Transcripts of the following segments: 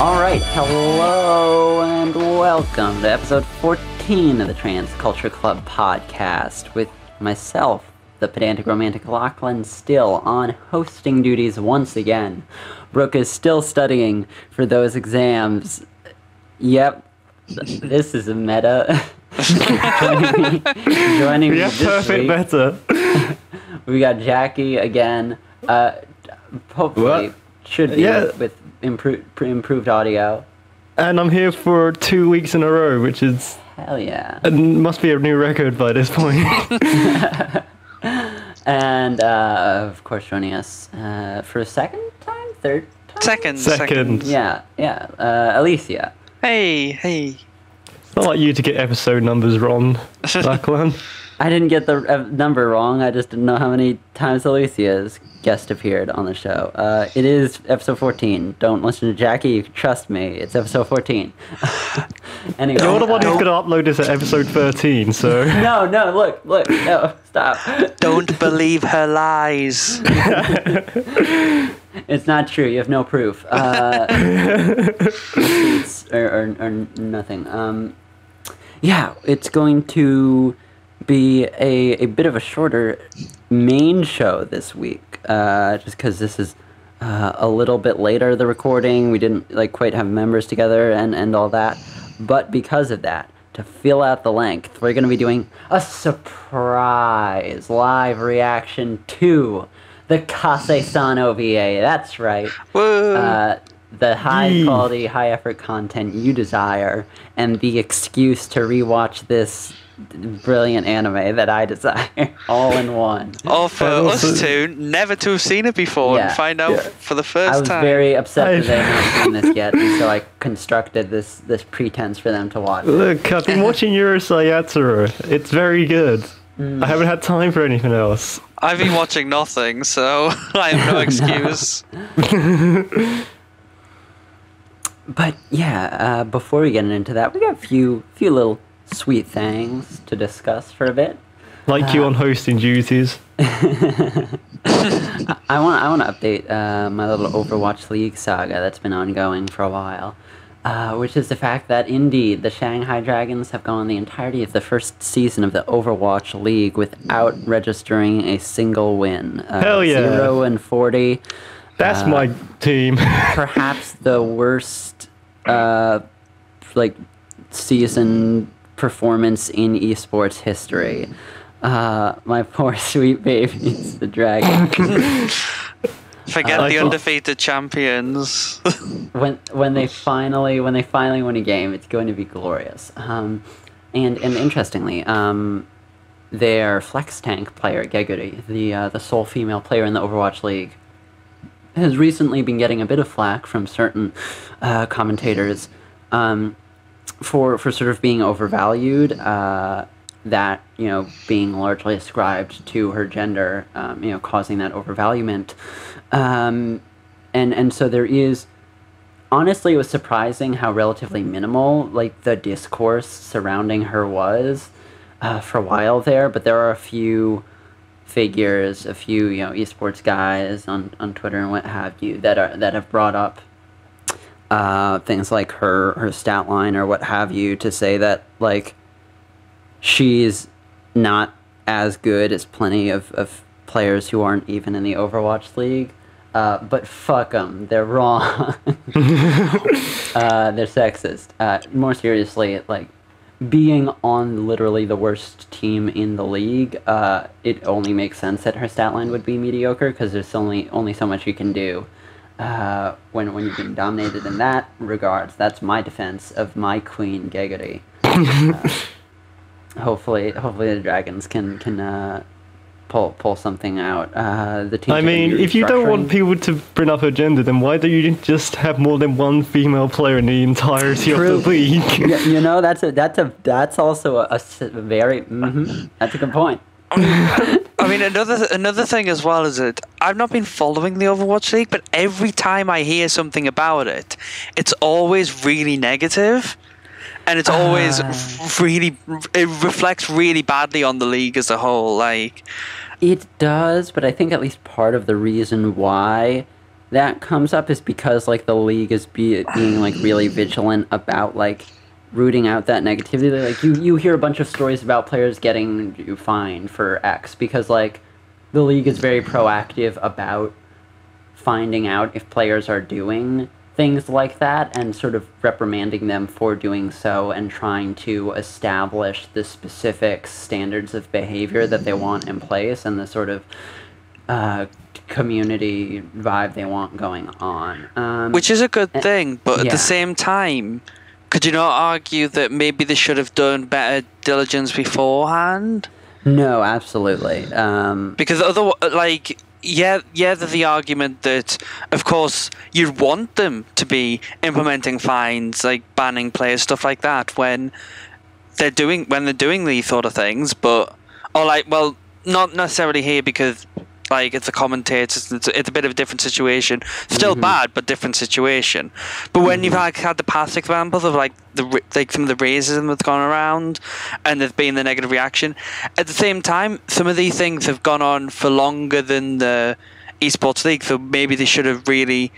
All right, hello and welcome to episode 14 of the Trans Culture Club podcast with myself, the pedantic romantic Lachlan, still on hosting duties once again. Brooke is still studying for those exams. Yep, this is a meta. joining me this perfect week. meta. We got Jackie again. Hopefully, What? should be Yeah. with improved audio. And I'm here for 2 weeks in a row, which is Hell yeah. must be a new record by this point. And of course, joining us for a second time, third time. Second. Yeah. Alicia. Hey. It's not like you to get episode numbers wrong, Lachlan. I didn't get the number wrong. I just didn't know how many times Alicia's guest appeared on the show. It is episode 14. Don't listen to Jackie. You can trust me. It's episode 14. Anyway, You're the one who's going to upload this at episode 13, so... No, look, no, stop. Don't believe her lies. It's not true. You have no proof. Receipts or nothing. Yeah, it's going to be a bit of a shorter main show this week, just because this is a little bit later, the recording. We didn't quite have members together and all that, but because of that, to fill out the length, we're going to be doing a surprise live reaction to the KASE-SAN OVA. That's right. Whoa. The high quality, high effort content you desire, and the excuse to rewatch this brilliant anime that I desire, all in one. Or for us two, never to have seen it before and find out for the first I was time. very upset that they hadn't seen this yet, and so I constructed this pretense for them to watch. Look, I've been watching Urusei Yatsura. It's very good. I haven't had time for anything else. I've been watching nothing, so I have no excuse. But yeah, before we get into that, we got a few little sweet things to discuss for a bit. Like you on hosting duties. I want to update my little Overwatch League saga that's been ongoing for a while, which is the fact that indeed the Shanghai Dragons have gone the entirety of the first season of the Overwatch League without registering a single win. Hell yeah. 0-40. That's my team. Perhaps the worst season performance in esports history. My poor sweet babies, the Dragons. Forget the undefeated champions. when they finally win a game, it's going to be glorious. And interestingly, their flex tank player Geguri, the sole female player in the Overwatch League, has recently been getting a bit of flack from certain commentators for sort of being overvalued. That being largely ascribed to her gender, causing that overvaluement, and so there is. Honestly, it was surprising how relatively minimal the discourse surrounding her was for a while there. But there are a few figures, a few esports guys on Twitter and what have you that have brought up things like her stat line or what have you, to say that she's not as good as plenty of players who aren't even in the Overwatch League. But fuck them, they're wrong. They're sexist. More seriously, being on literally the worst team in the league, it only makes sense that her stat line would be mediocre, because there's only so much you can do when you're being dominated in that regards. That's my defense of my queen, Geguri. Hopefully the Dragons can pull something out. The team. I mean, if you don't want people to bring up her gender, then why don't you just have more than one female player in the entirety of the league? That's also a very that's a good point. I mean, another thing as well is that I've not been following the Overwatch League, but every time I hear something about it, it's always really negative. And it's always it reflects really badly on the league as a whole. It does, but I think at least part of the reason why that comes up is because like the league is being like really vigilant about like rooting out that negativity. Like you hear a bunch of stories about players getting fined for X because like the league is very proactive about finding out if players are doing things like that and sort of reprimanding them for doing so and trying to establish the specific standards of behavior that they want in place and the sort of community vibe they want going on. Which is a good thing, but at the same time, could you not argue that maybe they should have done better diligence beforehand? No, absolutely. Because there's the argument that, of course, you'd want them to be implementing fines, like banning players, stuff like that, when they're doing these sort of things. But not necessarily here because like it's a commentators, it's a bit of a different situation. Still bad, but different situation. But when you've had the past examples of like some of the racism that's gone around, and there's been the negative reaction, at the same time, some of these things have gone on for longer than the esports league. So maybe they should have really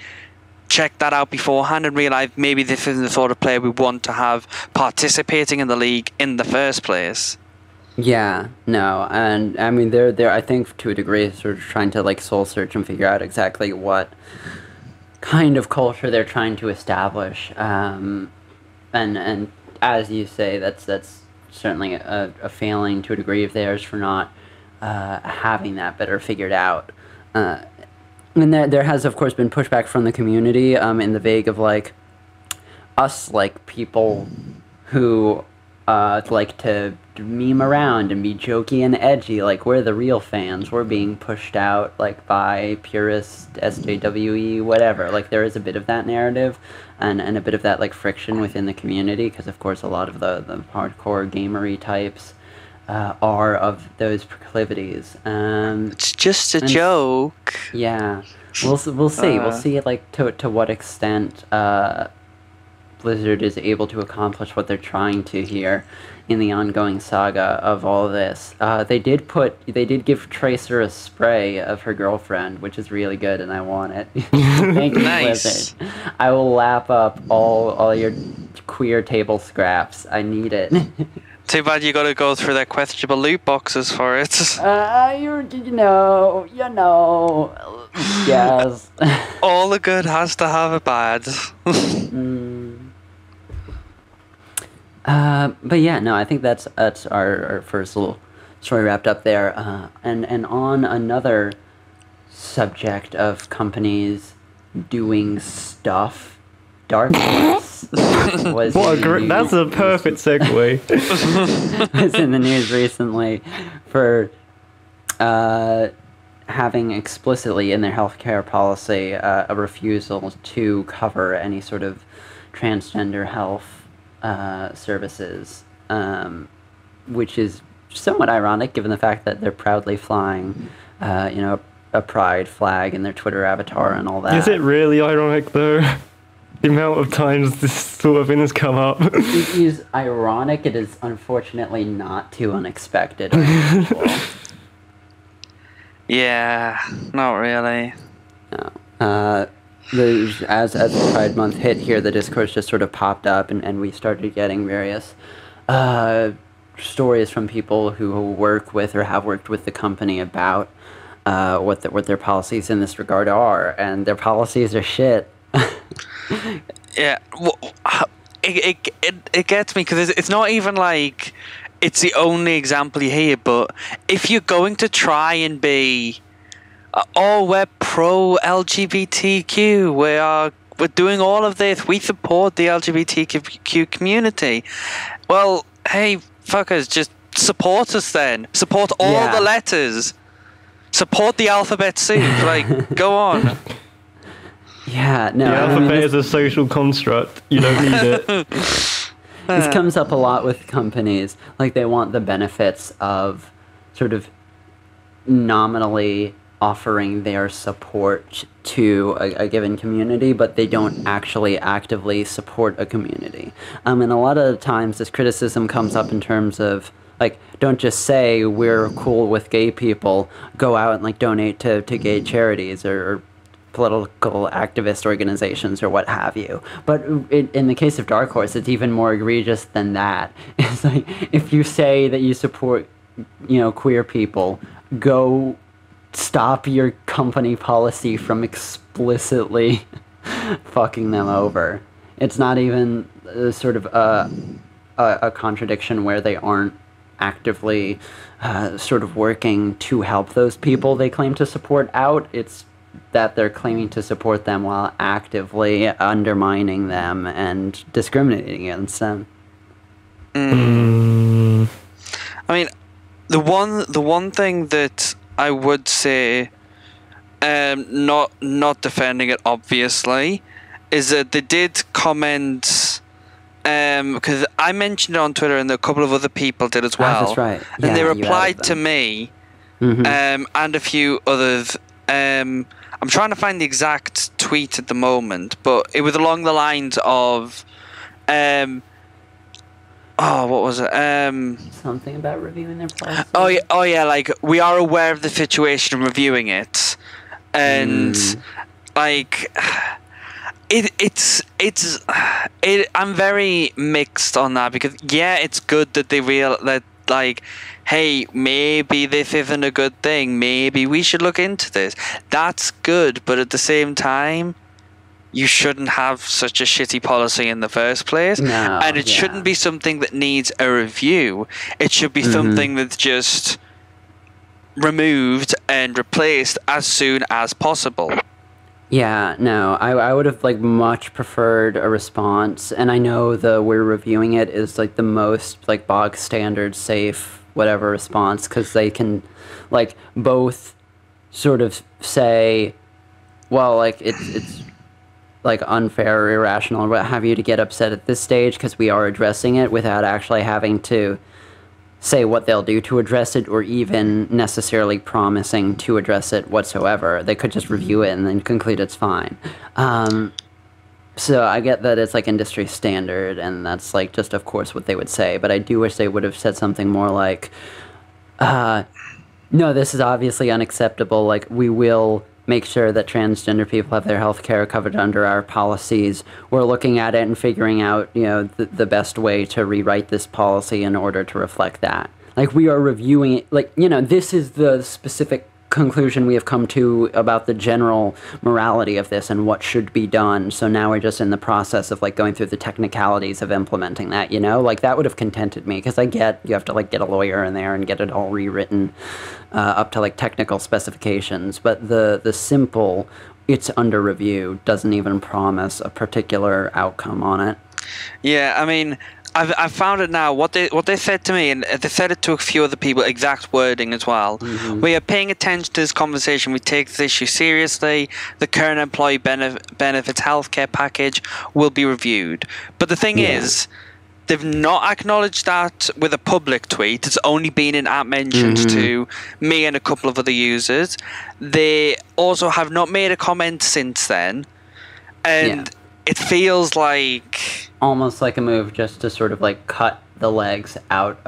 checked that out beforehand and realised maybe this isn't the sort of player we want to have participating in the league in the first place. Yeah, no, and I mean they're I think to a degree sort of trying to like soul search and figure out exactly what kind of culture they're trying to establish, and as you say, that's certainly a failing to a degree of theirs for not having that better figured out. And there has of course been pushback from the community in the vague of like us like people who like to meme around and be jokey and edgy, like we're the real fans. We're being pushed out like by purist SJWE whatever. Like there is a bit of that narrative and a bit of that like friction within the community because of course a lot of the hardcore gamery types are of those proclivities. It's just a joke. Yeah, we'll see. We'll see like to what extent Blizzard is able to accomplish what they're trying to here in the ongoing saga of all this. They did give Tracer a spray of her girlfriend, which is really good, and I want it. Thank you, Nice. Blizzard. I will lap up all your queer table scraps. I need it. Too bad you got to go through their questionable loot boxes for it. You know, yes. All the good has to have a bad. But yeah, no, I think that's our first little story wrapped up there. And on another subject of companies doing stuff, Dark Horse was that's a perfect segue. was in the news recently for having explicitly in their healthcare policy a refusal to cover any sort of transgender health services, which is somewhat ironic given the fact that they're proudly flying, a pride flag in their Twitter avatar and all that. Is it really ironic though? The amount of times this sort of thing has come up. It is ironic. It is unfortunately not too unexpected or unusual. Yeah, not really. No. As the Pride Month hit here, the discourse just sort of popped up, and we started getting various stories from people who work with or have worked with the company about what their policies in this regard are, and their policies are shit. Yeah, it gets me because it's not even like it's the only example you hear, but if you're going to try and be we're pro LGBTQ, we're doing all of this, we support the LGBTQ community. Well, hey, fuckers, just support us then. Support all the letters. Support the alphabet soup. Like, go on. Yeah, no. The alphabet is a social construct. You don't need it. This comes up a lot with companies. Like, they want the benefits of sort of nominally offering their support to a given community, but they don't actually actively support a community. And a lot of the times this criticism comes up in terms of, like, don't just say we're cool with gay people, go out and, like, donate to gay charities or political activist organizations or what have you. But in the case of Dark Horse, it's even more egregious than that. It's like, if you say that you support, queer people, go stop your company policy from explicitly fucking them over. It's not even sort of a contradiction where they aren't actively sort of working to help those people they claim to support out. It's that they're claiming to support them while actively undermining them and discriminating against them. I mean, the one thing that I would say, not defending it obviously, is that they did comment, because I mentioned it on Twitter and a couple of other people did as well. That's right. Yeah, and they replied to me, and a few others. I'm trying to find the exact tweet at the moment, but it was along the lines of, what was it? Something about reviewing their policy. Oh yeah, like, we are aware of the situation and reviewing it, and like, I'm very mixed on that, because yeah, it's good that they that, like, hey, maybe this isn't a good thing, maybe we should look into this. That's good, but at the same time, you shouldn't have such a shitty policy in the first place. No, and it shouldn't be something that needs a review. It should be something that's just removed and replaced as soon as possible. Yeah, no, I would have, like, much preferred a response, and I know we're reviewing it is, like, the most, like, bog standard, safe, whatever response, because they can, like, both sort of say, well, like, it's like, unfair or irrational or what have you to get upset at this stage because we are addressing it, without actually having to say what they'll do to address it, or even necessarily promising to address it whatsoever. They could just review it and then conclude it's fine. So I get that it's, like, industry standard, and that's, like, just of course what they would say, but I do wish they would have said something more like, no, this is obviously unacceptable, like, we will make sure that transgender people have their health care covered under our policies. We're looking at it and figuring out, the best way to rewrite this policy in order to reflect that. Like, we are reviewing it, like, this is the specific conclusion we have come to about the general morality of this and what should be done. So now we're just in the process of, like, going through the technicalities of implementing that, Like, that would have contented me, because I get you have to, like, get a lawyer in there and get it all rewritten up to, like, technical specifications. But the simple, it's under review, doesn't even promise a particular outcome on it. Yeah, I mean, I've found it now. What they said to me, and they said it to a few other people, exact wording as well. We are paying attention to this conversation. We take this issue seriously. The current employee benefits healthcare package will be reviewed. But the thing is, they've not acknowledged that with a public tweet. It's only been in app mentions to me and a couple of other users. They also have not made a comment since then, and it feels like almost like a move just to sort of, like, cut the legs out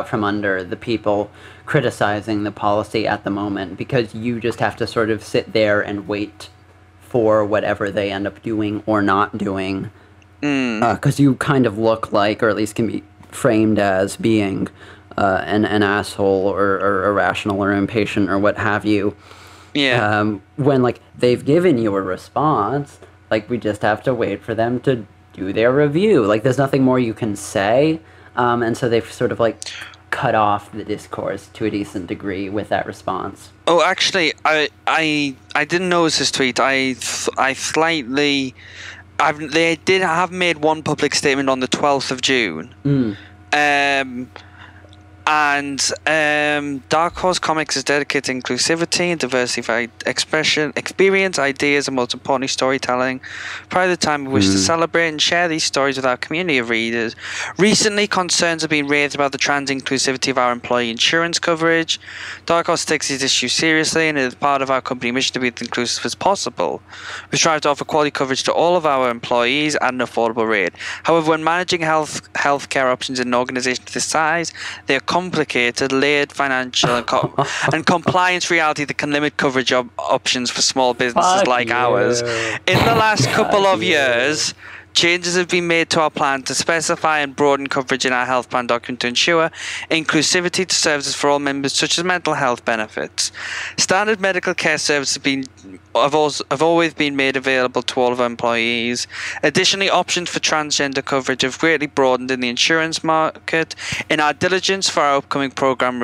from under the people criticizing the policy at the moment, because you just have to sort of sit there and wait for whatever they end up doing or not doing, because you kind of look like, or at least can be framed as being an asshole or irrational or impatient or what have you. When, like, they've given you a response, like, we just have to wait for them to do their review. Like, there's nothing more you can say, and so they've sort of, like, cut off the discourse to a decent degree with that response. Oh, actually, I didn't notice this tweet. They did have made one public statement on the 12th of June. And Dark Horse Comics is dedicated to inclusivity and diversified expression, experience, ideas, and most importantly, storytelling. Prior to the time, we wish to celebrate and share these stories with our community of readers. Recently, concerns have been raised about the trans inclusivity of our employee insurance coverage. Dark Horse takes these issues seriously, and it is part of our company mission to be as inclusive as possible. We strive to offer quality coverage to all of our employees at an affordable rate. However, when managing healthcare options in an organization of this size, they are complicated, layered financial and compliance reality that can limit coverage options for small businesses Fuck like you. ours. In the last couple of years, changes have been made to our plan to specify and broaden coverage in our health plan document to ensure inclusivity to services for all members, such as mental health benefits. Standard medical care services have always been made available to all of our employees. Additionally, options for transgender coverage have greatly broadened in the insurance market. In our diligence for our upcoming program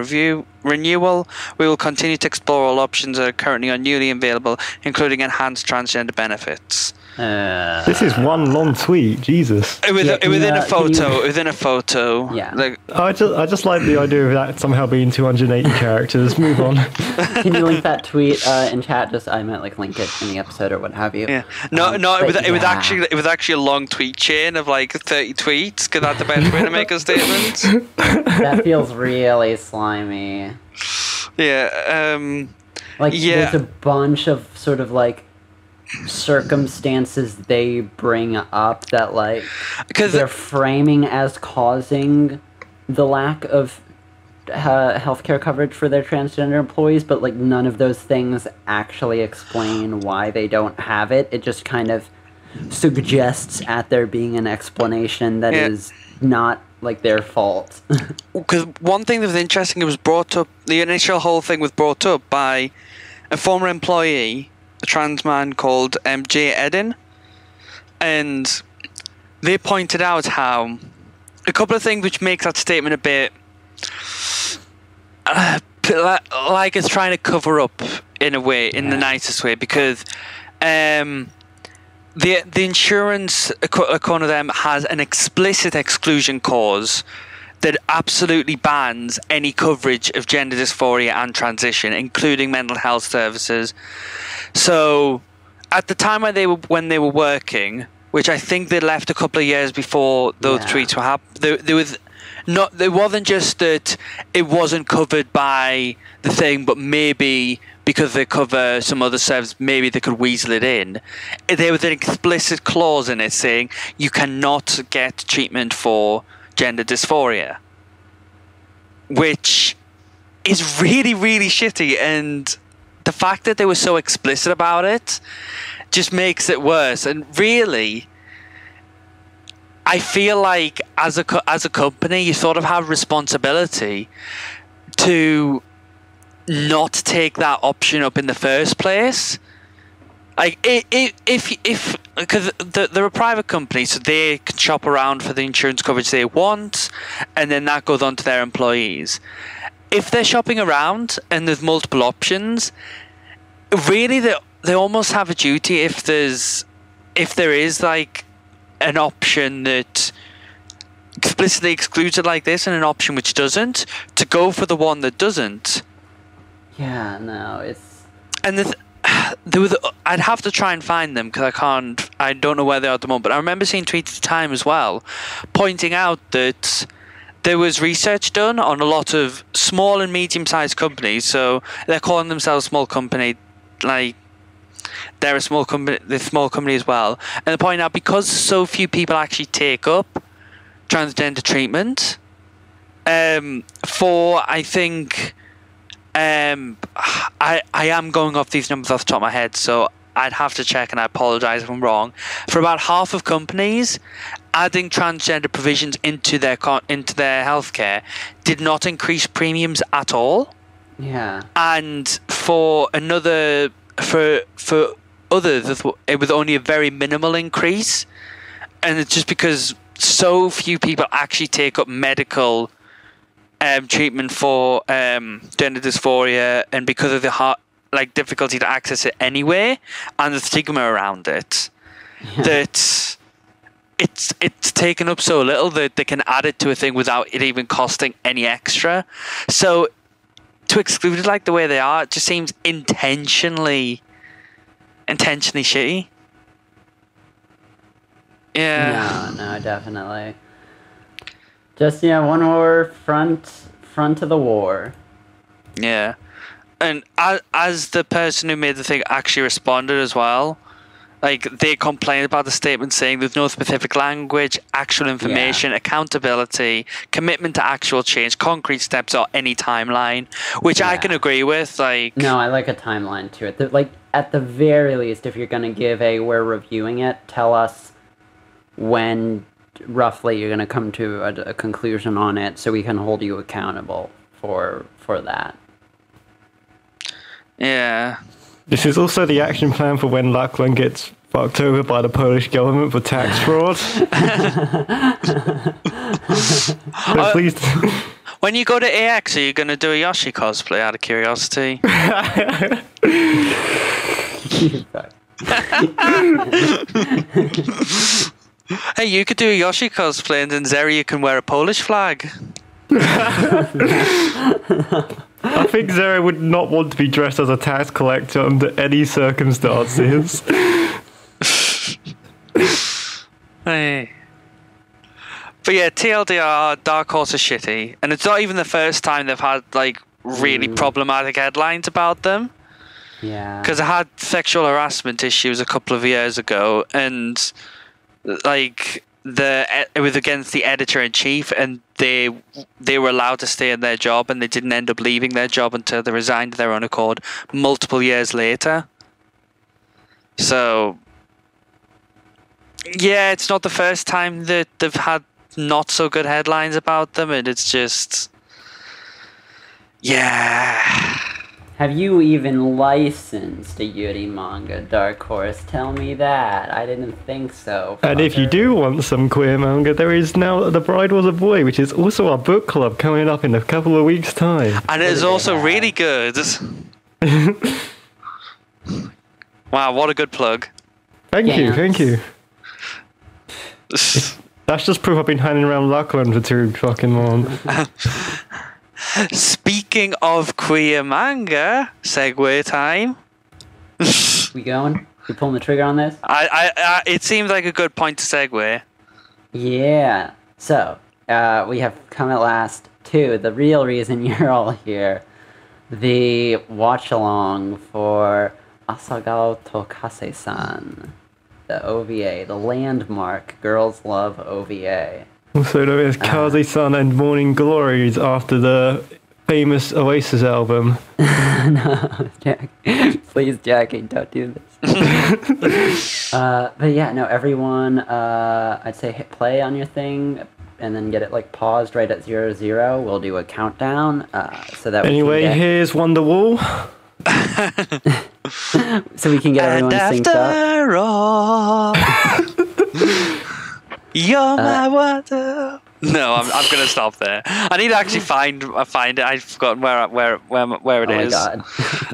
renewal, we will continue to explore all options that are currently or newly available, including enhanced transgender benefits. This is one long tweet, Jesus. Within a photo. Yeah. Like, I just like the idea of that somehow being 280 characters. Move on. Can you link that tweet in chat? I meant like link it in the episode or what have you. yeah. No, it was actually a long tweet chain of like 30 tweets, because that's the best way to make a statement. That feels really slimy. Yeah. There's a bunch of sort of like circumstances they bring up that like they're framing as causing the lack of healthcare coverage for their transgender employees, but like none of those things actually explain why they don't have it. It just kind of suggests at there being an explanation that is not like their fault. Because one thing that was interesting, it was brought up, the initial whole thing was brought up by a former employee, a trans man called Jay Eden, and they pointed out how a couple of things which make that statement a bit like it's trying to cover up in a way, in the nicest way, because the insurance, according to them, has an explicit exclusion clause that absolutely bans any coverage of gender dysphoria and transition, including mental health services. So, at the time when they were working, which I think they left a couple of years before those tweets were happening, there wasn't just that it wasn't covered by the thing, but maybe because they cover some other service, maybe they could weasel it in. There was an explicit clause in it saying you cannot get treatment for gender dysphoria, which is really, really shitty. And the fact that they were so explicit about it just makes it worse. And really, I feel like as a company, you sort of have responsibility to not take that option up in the first place. Like, if because they're a private company, so they can shop around for the insurance coverage they want, and then that goes on to their employees. If they're shopping around and there's multiple options, really they almost have a duty, if there is like an option that explicitly excludes it like this and an option which doesn't, to go for the one that doesn't. Yeah, no, it's... And I'd have to try and find them, because I don't know where they are at the moment, but I remember seeing tweets at the time as well, pointing out that there was research done on a lot of small and medium-sized companies, so they're calling themselves small company, like they're a small company as well, and they're pointing out because so few people actually take up transgender treatment, for I think I am going off these numbers off the top of my head, so I'd have to check, and I apologize if I'm wrong. For about half of companies, adding transgender provisions into their healthcare did not increase premiums at all. Yeah. And for others, it was only a very minimal increase, and it's just because so few people actually take up medical treatment for gender dysphoria, and because of the difficulty to access it anyway, and the stigma around it, that it's taken up so little that they can add it to a thing without it even costing any extra. So to exclude it like the way they are, it just seems intentionally shitty. Yeah. No, definitely. Just, one more front of the war. Yeah. And as the person who made the thing actually responded as well, Like, they complained about the statement saying there's no specific language, actual information, accountability, commitment to actual change, concrete steps, or any timeline, which I can agree with. Like, no, I like a timeline to it. Like, at the very least, if you're going to give a we're reviewing it, tell us when roughly you're going to come to a conclusion on it so we can hold you accountable for that. Yeah. This is also the action plan for when Lapland gets fucked over by the Polish government for tax fraud. So please. When you go to AX, are you going to do a Yoshi cosplay out of curiosity? Hey, you could do a Yoshi cosplay and then Zeri, you can wear a Polish flag. I think Zara would not want to be dressed as a tax collector under any circumstances. Hey. But yeah, TLDR, Dark Horse is shitty. And it's not even the first time they've had, like, really problematic headlines about them. Yeah. Because I had sexual harassment issues a couple of years ago, and, like, it was against the editor-in-chief, and they were allowed to stay in their job, and they didn't end up leaving their job until they resigned of their own accord multiple years later. So, yeah, it's not the first time that they've had not so good headlines about them, and it's just, yeah. Have you even licensed a Yuri manga, Dark Horse? Tell me that. I didn't think so. And if you do want some queer manga, there is now The Bride Was a Boy, which is also our book club coming up in a couple of weeks' time. And it is also really good. Wow, what a good plug. Thank you. That's just proof I've been handing around Lapland for too fucking long. Speaking of queer manga, segue time. We going? We pulling the trigger on this? It seems like a good point to segue. Yeah. So, we have come at last to the real reason you're all here. The watch-along for Asagao to Kase-san. The OVA, the landmark Girls Love OVA. Also known as KASE-SAN and Morning Glories after the famous Oasis album. No, Jack. Please, Jackie, don't do this. But yeah, no, everyone, I'd say hit play on your thing and then get it like paused right at 00. We'll do a countdown so that anyway, here's Wonderwall. So we can get everyone synced up. All, you're my wonder. No, I'm gonna stop there. I need to actually find it. I've forgotten where it is. Oh my god.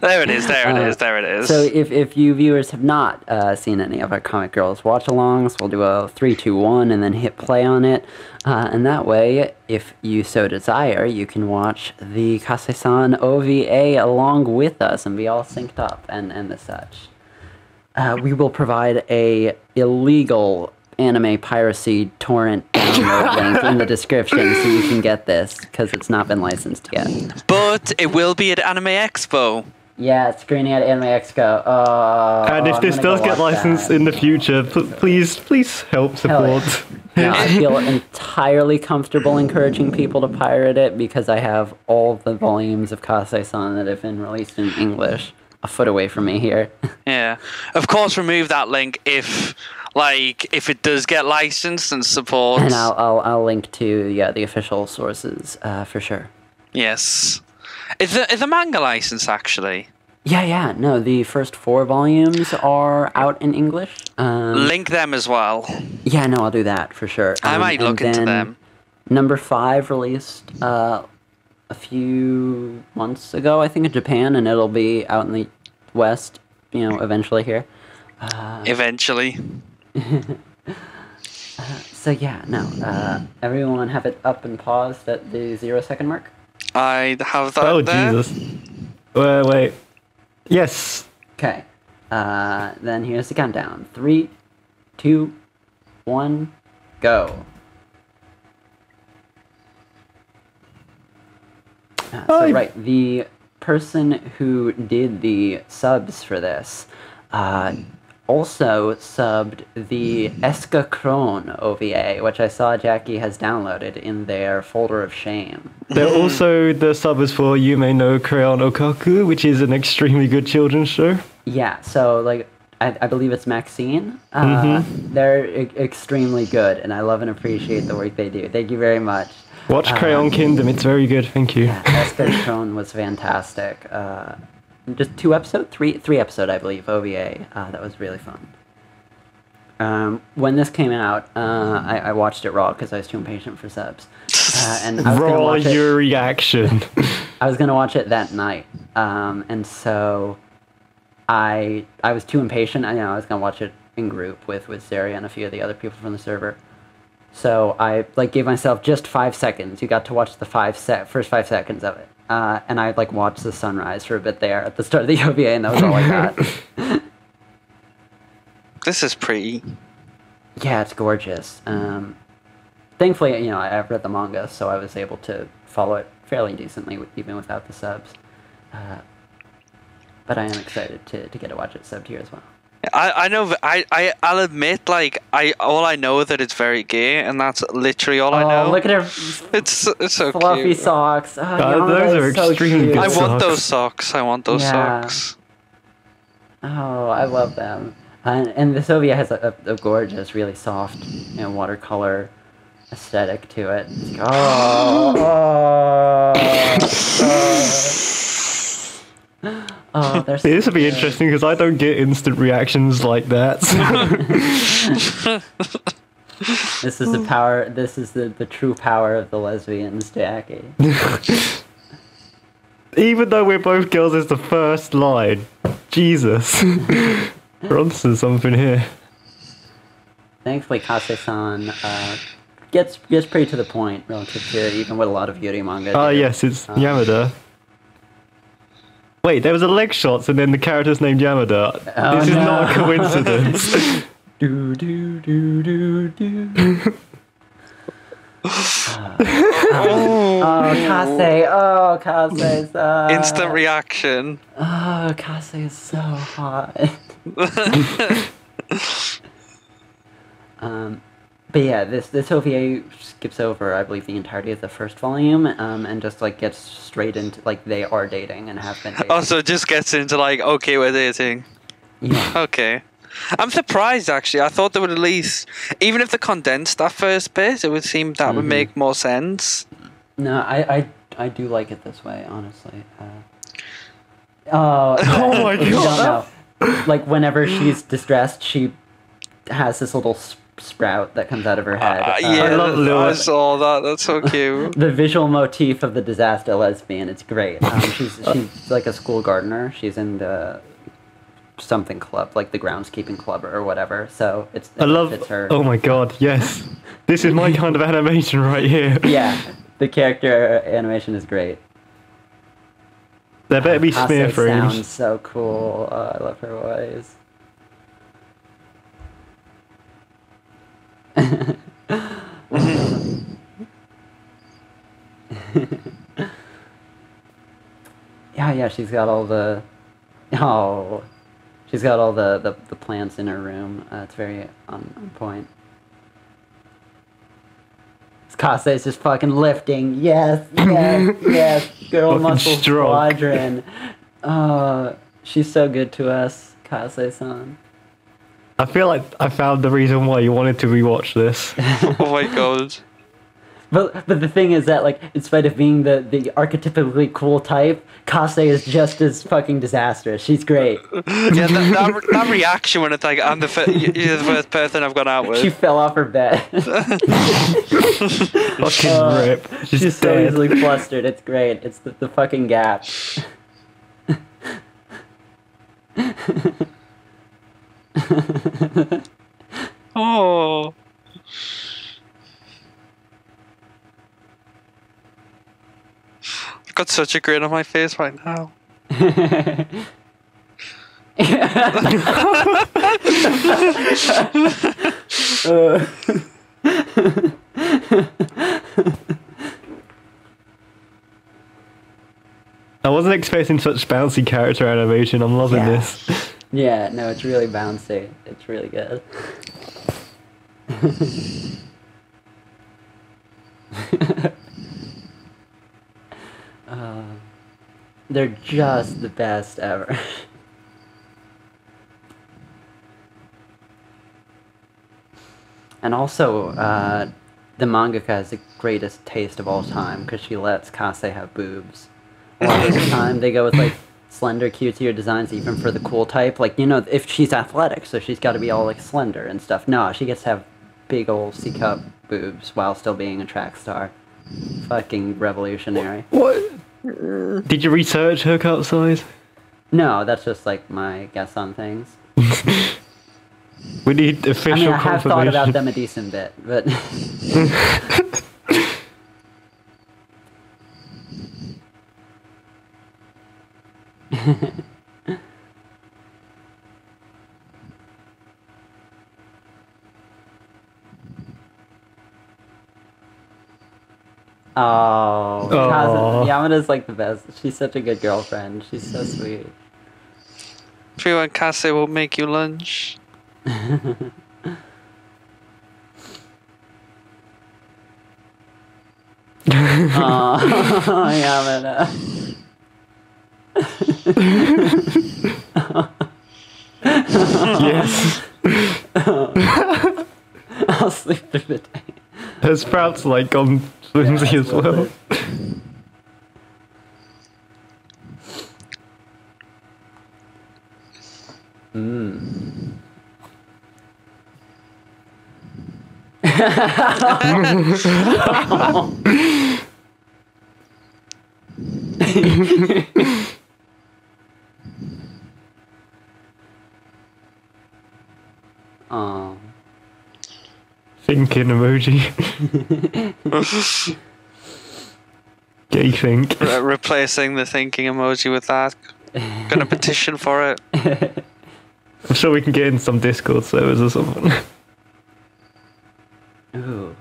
There it is. So if you viewers have not seen any of our Comic Girls watch-alongs, we'll do a 3, 2, 1 and then hit play on it. And that way, if you so desire, you can watch the KASE-SAN OVA along with us and be all synced up and the such. We will provide a illegal anime piracy torrent download link in the description so you can get this, because it's not been licensed yet. But it will be at Anime Expo. Yeah, it's screening at Anime Expo. And if this does get licensed in the future, please help support. No, I feel entirely comfortable encouraging people to pirate it because I have all the volumes of KASE-SAN that have been released in English a foot away from me here. Yeah. Of course, remove that link if it does get licensed and support. And I'll link to the official sources for sure. Yes. Is the manga licensed actually? Yeah. No, the first 4 volumes are out in English. Link them as well. Yeah, no, I'll do that for sure. I might look into them. Number 5 released a few months ago, I think, in Japan, and it'll be out in the West, eventually here. Eventually. So yeah, no. Everyone have it up and paused at the 0-second mark. I have that. Oh there. Jesus! Wait. Yes. Okay. Then here's the countdown. 3, 2, 1, go. So right, the person who did the subs for this also subbed the Eska Kron OVA, which I saw Jackie has downloaded in their folder of shame. They're also the subbers for Yume no Crayon Okaku, which is an extremely good children's show. Yeah, so like I believe it's Maxine. They're extremely good, and I love and appreciate the work they do. Thank you very much. Watch Crayon Kingdom, it's very good, thank you. Yeah, Eska Kron was fantastic. Just 2 episode, 3 episode, I believe, OVA. That was really fun. When this came out, I watched it raw because I was too impatient for subs. And I was gonna Raw watch your reaction. I was gonna watch it that night, and so I was too impatient. I was gonna watch it in group with Zeri and a few of the other people from the server. So I gave myself just 5 seconds. You got to watch the first 5 seconds of it. And I watched the sunrise for a bit there at the start of the OVA, and that was all I got. This is pretty. Yeah, it's gorgeous. Thankfully, I've read the manga, so I was able to follow it fairly decently, even without the subs. But I am excited to get to watch it subbed here as well. I know. I'll admit, all I know that it's very gay, and that's literally all I know. Oh, look at her! It's so fluffy cute. socks. Oh, those are extremely good. I want socks. those socks. I want those socks. Oh, I love them. And this OVA has a gorgeous, really soft, watercolor aesthetic to it. They're so This would be good. interesting because I don't get instant reactions like that. This is the power. This is the true power of the lesbians, Jackie. Even though we're both girls, it's the first line. Jesus. We're onto something here. Thankfully, KASE-san gets pretty to the point relative to even what a lot of Yuri manga do. Yes, it's Yamada. Wait, there was a leg shots and then the character's named Yamada. This is not a coincidence. Do do do do do. Kase. Oh, Kase. Instant reaction. Oh, Kase is so hot. But yeah, this OVA skips over, I believe, the entirety of the first volume, and just gets straight into they are dating and have been dating. Oh, so it just gets into okay, we're dating. Yeah. Okay. I'm surprised actually. I thought they would at least, even if they condensed that first bit, it would seem that would make more sense. No, I do like it this way, honestly. Oh my god! Whenever she's distressed, she has this little sprout that comes out of her head. I saw that. That's so cute. The visual motif of the disaster lesbian. It's great. She's like a school gardener. She's in the something club, like the groundskeeping club or whatever. So it's her. Oh my god! Yes, this is my kind of animation right here. Yeah, the character animation is great. There better be smear Kase frames. sounds so cool. Oh, I love her voice. Yeah, she's got all the plants in her room. It's very on point. Kase is just fucking lifting. Yes. Girl Fucking muscle stroke. squadron. She's so good to us, Kase-san. I feel like I found the reason why you wanted to rewatch this. Oh my god. But the thing is that in spite of being the archetypically cool type, Kase is just as fucking disastrous. She's great. Yeah, that reaction when it's I'm the first person I've gone out with. She fell off her bed. Fucking rip. She's so dead. easily flustered. It's great. It's the fucking gap. Oh. I've got such a grin on my face right now. I wasn't expecting such bouncy character animation. I'm loving Yeah. this. Yeah, no, it's really bouncy. It's really good. uh, they're just the best ever. And also, the mangaka has the greatest taste of all time because she lets Kase have boobs. A lot of the time, they go with like slender, cutesier designs, even for the cool type. Like, you know, if she's athletic, so she's got to be all like slender and stuff. No, she gets to have big old C-cup boobs while still being a track star. Fucking revolutionary. What? Did you research her cup size? No, that's just like my guess on things. We need official I mean, I have thought about confirmation. them a decent bit, but... Oh, Aw. Yamada's like the best. She's such a good girlfriend. She's so sweet. Everyone Kase will make you lunch. Oh, Yamada. Yes. I'll sleep through the day. Her sprouts like gone flimsy as well. Mm. Oh. Thinking emoji. Gay think. Replacing the thinking emoji with that. Gonna petition for it. I'm sure we can get in some Discord servers or something. Ooh.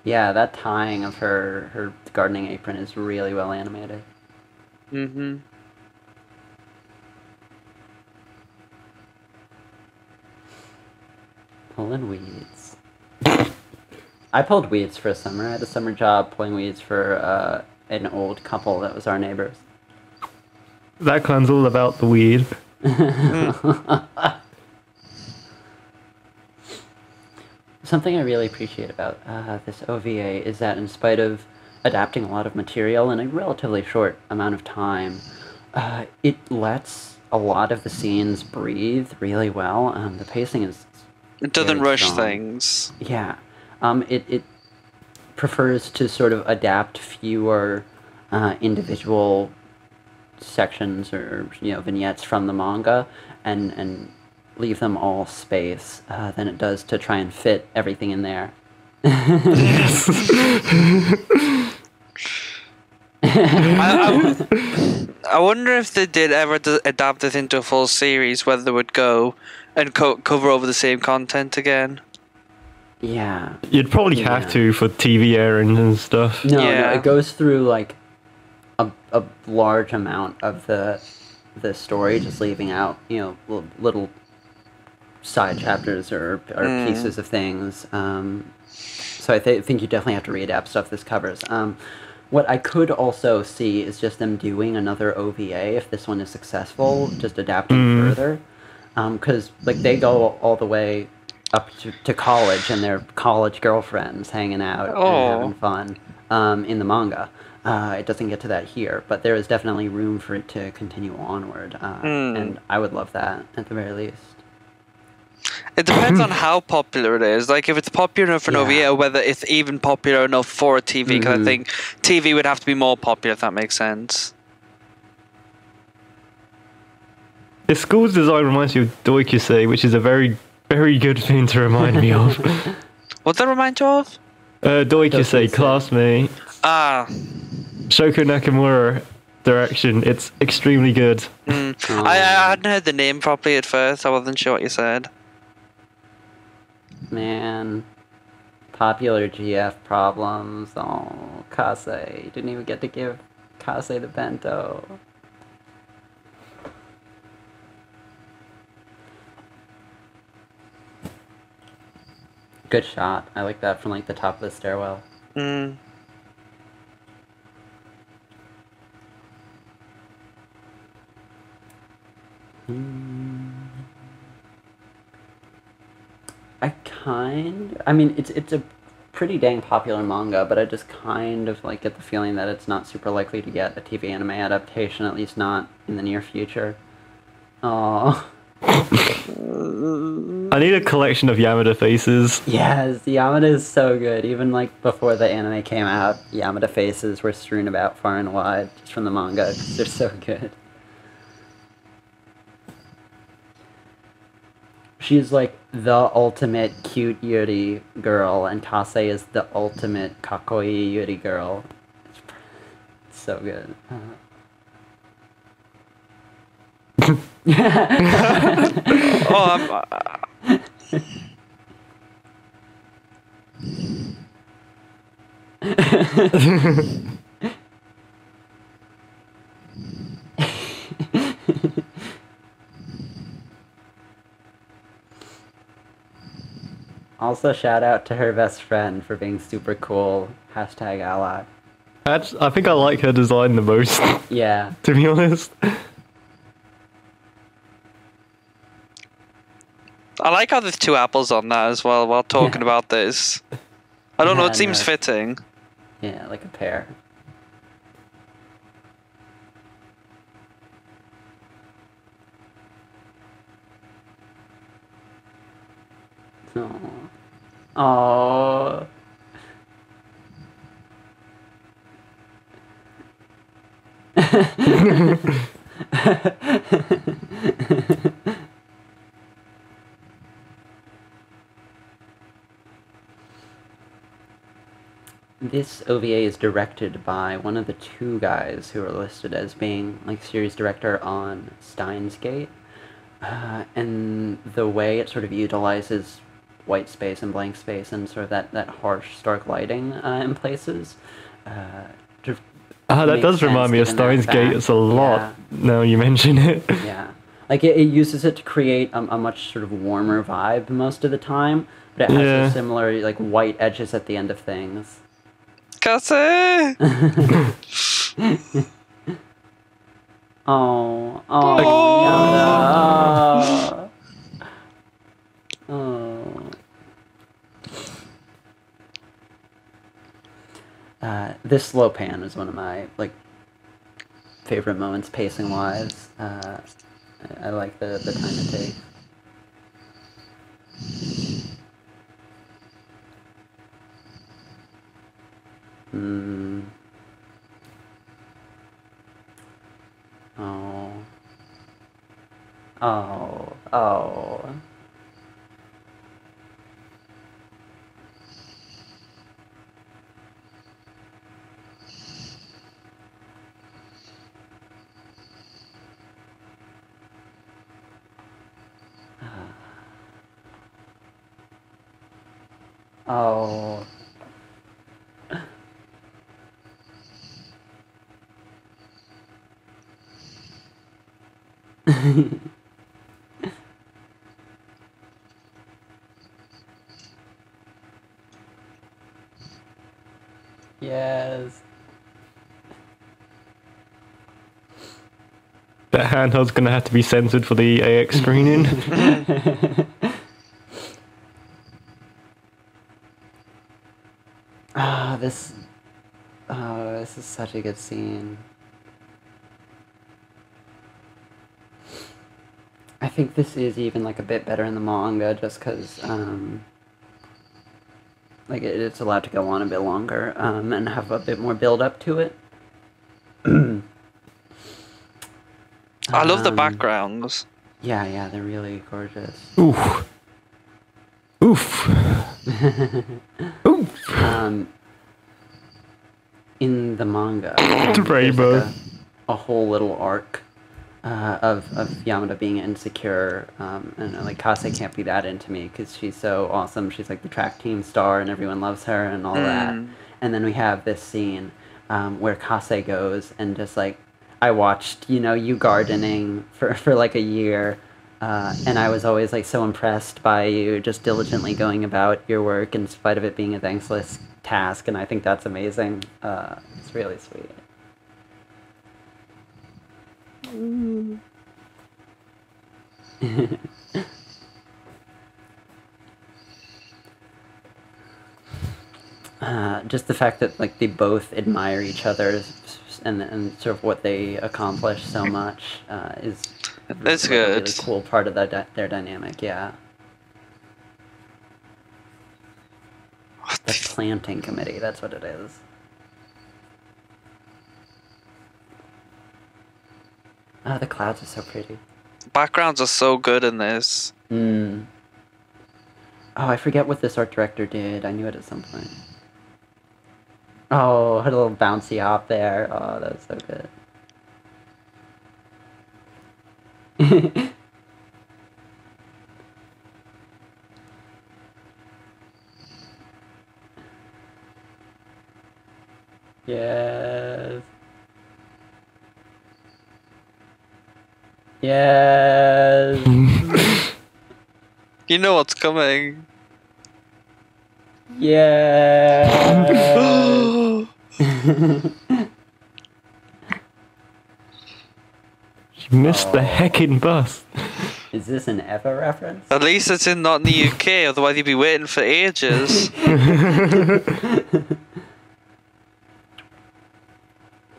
Yeah, that tying of her gardening apron is really well animated. Mm-hmm. Pulling weeds. I pulled weeds for a summer. I had a summer job pulling weeds for an old couple that was our neighbors. That clan's all about the weed. Something I really appreciate about this OVA is that in spite of adapting a lot of material in a relatively short amount of time, it lets a lot of the scenes breathe really well. The pacing is It doesn't very rush strong. things. Yeah. It prefers to sort of adapt fewer individual sections or vignettes from the manga and leave them all space than it does to try and fit everything in there. I wonder if they did ever adapt it into a full series, whether they would go and cover over the same content again. Yeah. You'd probably have to for TV airing and stuff. No, Yeah. it goes through like a large amount of the story, just leaving out little side chapters or pieces of things. So I think you definitely have to readapt stuff this covers. What I could also see is just them doing another OVA if this one is successful, just adapting further. Because like they go all the way up to college and they're college girlfriends hanging out and having fun in the manga. It doesn't get to that here, but there is definitely room for it to continue onward, and I would love that at the very least. It depends on how popular it is. Like, if it's popular enough for an OVA, or whether it's even popular enough for a TV, because I think TV would have to be more popular, if that makes sense. The school's design reminds me of Doikuse, which is a very, very good thing to remind me of. What does that remind you of? Doikuse. Doikuse, classmate. Ah. Shoko Nakamura direction. It's extremely good. I hadn't heard the name properly at first. I wasn't sure what you said. Man, popular GF problems. Oh, Kase. Didn't even get to give Kase the bento. Good shot. I like that from like the top of the stairwell. Mm. I mean, it's a pretty dang popular manga, but I just kind of like get the feeling that it's not super likely to get a TV anime adaptation, at least not in the near future. Oh. I need a collection of Yamada faces. Yes, Yamada is so good. Even like before the anime came out, Yamada faces were strewn about far and wide just from the manga because they're so good. She's like the ultimate cute Yuri girl, and Kase is the ultimate kakoi Yuri girl. It's so good. Oh, Also, shout out to her best friend for being super cool. Hashtag ally. I think I like her design the most, Yeah. to be honest. I like how there's two apples on that as well while talking about this. I don't know, Yeah, it seems no. fitting. Yeah, like a pear. Oh. This OVA is directed by one of the two guys who are listed as being like series director on Steins Gate. And the way it sort of utilizes white space and blank space and sort of that harsh, stark lighting in places. That makes does remind sense me of given that Steins Gate. fact. It's a lot Yeah. now you mention it. Yeah. Like, it uses it to create a much sort of warmer vibe most of the time, but it has Yeah. those similar, like, white edges at the end of things. Kase! Oh, Oh. Yamada. Oh. This slow pan is one of my, like, favorite moments pacing-wise. I like the time it takes. Oh. Oh. Oh. Oh. Yes. That handheld's gonna have to be censored for the AX screening. This. Oh, this is such a good scene. I think this is even like a bit better in the manga, just because like it's allowed to go on a bit longer and have a bit more build up to it. I love the backgrounds. Yeah, they're really gorgeous. Oof. Oof. Oof. In the manga, The there's rainbow. like a whole little arc of Yamada being insecure, and like Kase can't be that into me because she's so awesome. She's like the track team star, and everyone loves her and all that. And then we have this scene where Kase goes and just like, I watched, you gardening for like a year, And I was always like so impressed by you just diligently going about your work in spite of it being a thankless task, and I think that's amazing. It's really sweet. Just the fact that like they both admire each other and sort of what they accomplish so much is That's a good. really cool part of their dynamic. Yeah. The planting committee, that's what it is. Oh, the clouds are so pretty. Backgrounds are so good in this. Oh, I forget what this art director did. I knew it at some point. Oh, had a little bouncy hop there. Oh, that was so good. Yes. Yes. You know what's coming. Yes. You missed the heckin' bus. Is this an EVA reference? At least it's not in the UK, otherwise you'd be waiting for ages.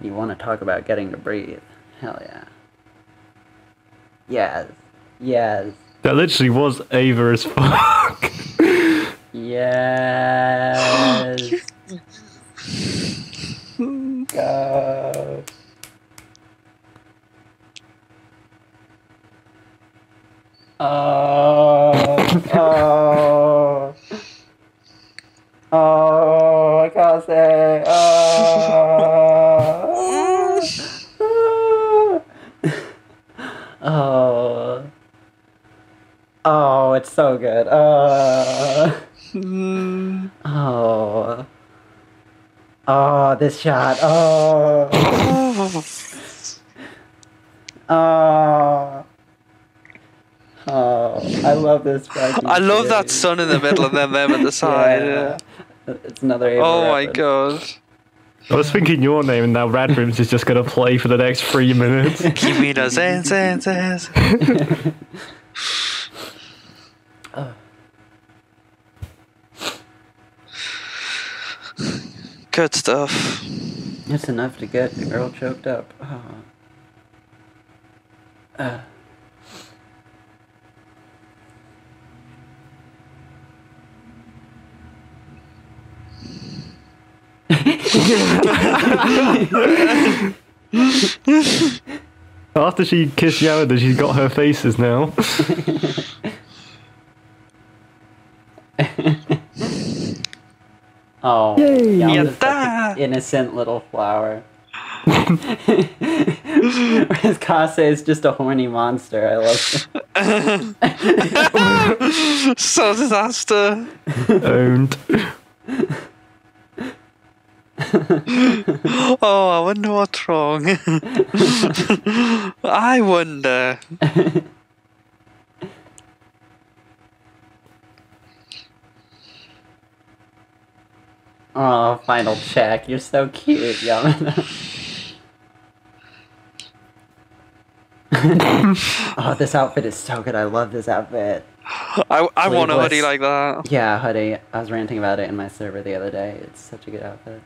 You want to talk about getting to breathe? Hell yeah. Yes. Yes. That literally was Ava as fuck. Yes. Go. Oh. Oh, I can't say. Oh. Oh, it's so good. Oh. Oh, this shot. Oh. Oh. Oh, I love this fucking I love that series. sun in the middle and then them at the side. Yeah. It's another Ava Oh my reference. god. I was thinking your name, and now Rad Rooms is just gonna play for the next 3 minutes. Kimi no senses. Good stuff. It's enough to get the girl choked up. Oh. After she kissed Yamada, she's got her faces now. Oh, Yay. Yamada's such Yatta! an innocent little flower. Whereas Kase is just a horny monster. I love it. So disaster. Owned. Oh, I wonder what's wrong. I wonder. Oh, final check. You're so cute, Yamada. Oh, this outfit is so good. I love this outfit. I want a Sleeveless. hoodie like that. Yeah, hoodie. I was ranting about it in my server the other day. It's such a good outfit.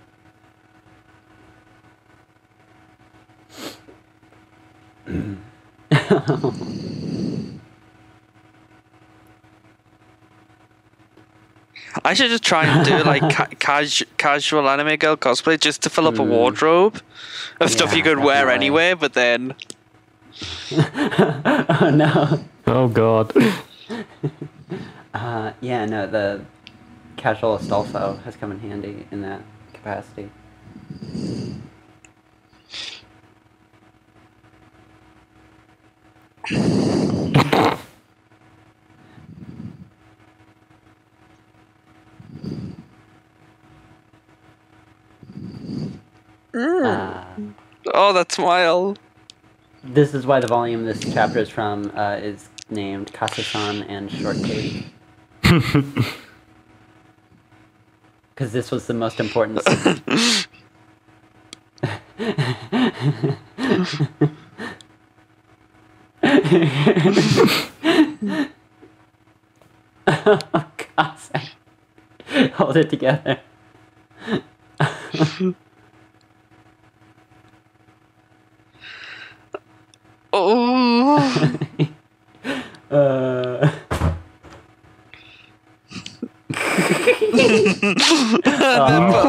I should just try and do like casual anime girl cosplay just to fill up a wardrobe of stuff Yeah, you could wear definitely. anyway, but then Oh no. Oh god. Yeah, no, the casual Astolfo has come in handy in that capacity. oh, that smile. This is why the volume this chapter is from is named KASE-SAN and Shortcake. Because this was the most important scene. Oh, Kase. Hold it together. Oh.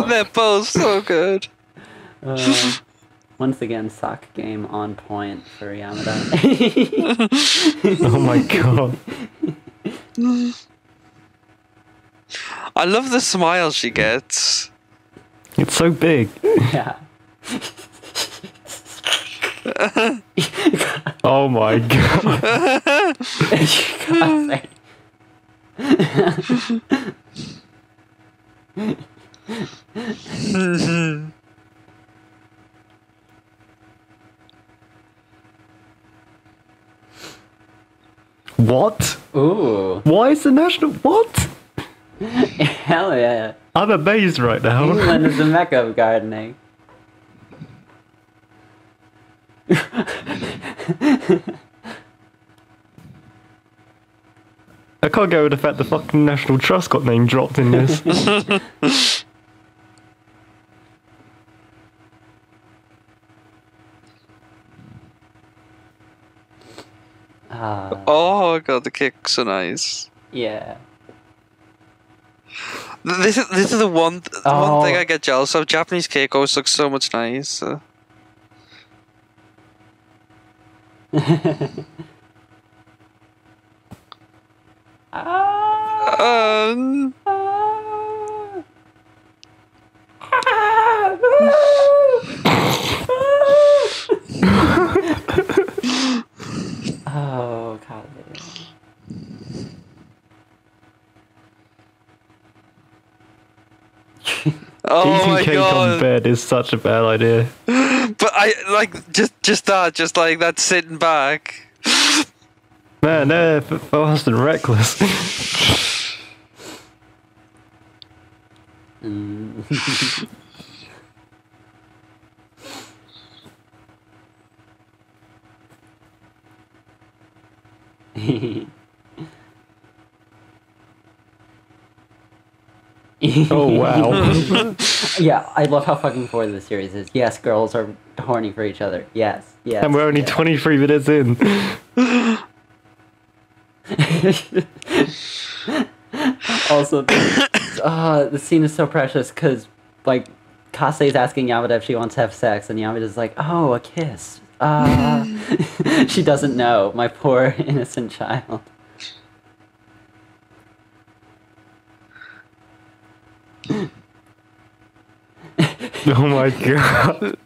They're both so good. Once again, sock game on point for Yamada. Oh my god. I love the smile she gets. It's so big. Yeah. Oh my god. Kase. What? Ooh. Why is the national... What? Hell yeah. I'm amazed right now. England is the mecca of gardening. I can't go with the fact the fucking National Trust got name dropped in this. Oh god, the kicks are nice. Yeah. This is the one thing I get jealous of. Japanese cake always looks so much nicer. Oh, God. Oh my Eating cake god! on bed is such a bad idea. But I like just like that sitting back. Man, they're fast and reckless. Oh wow. Yeah, I love how fucking forward the series is. Yes, girls are horny for each other. Yes, yes. And we're only yes. 23 minutes in. Also, the scene is so precious because, like, Kase is asking Yamada if she wants to have sex, and Yamada's like, "Oh, a kiss." She doesn't know, my poor innocent child. Oh my god.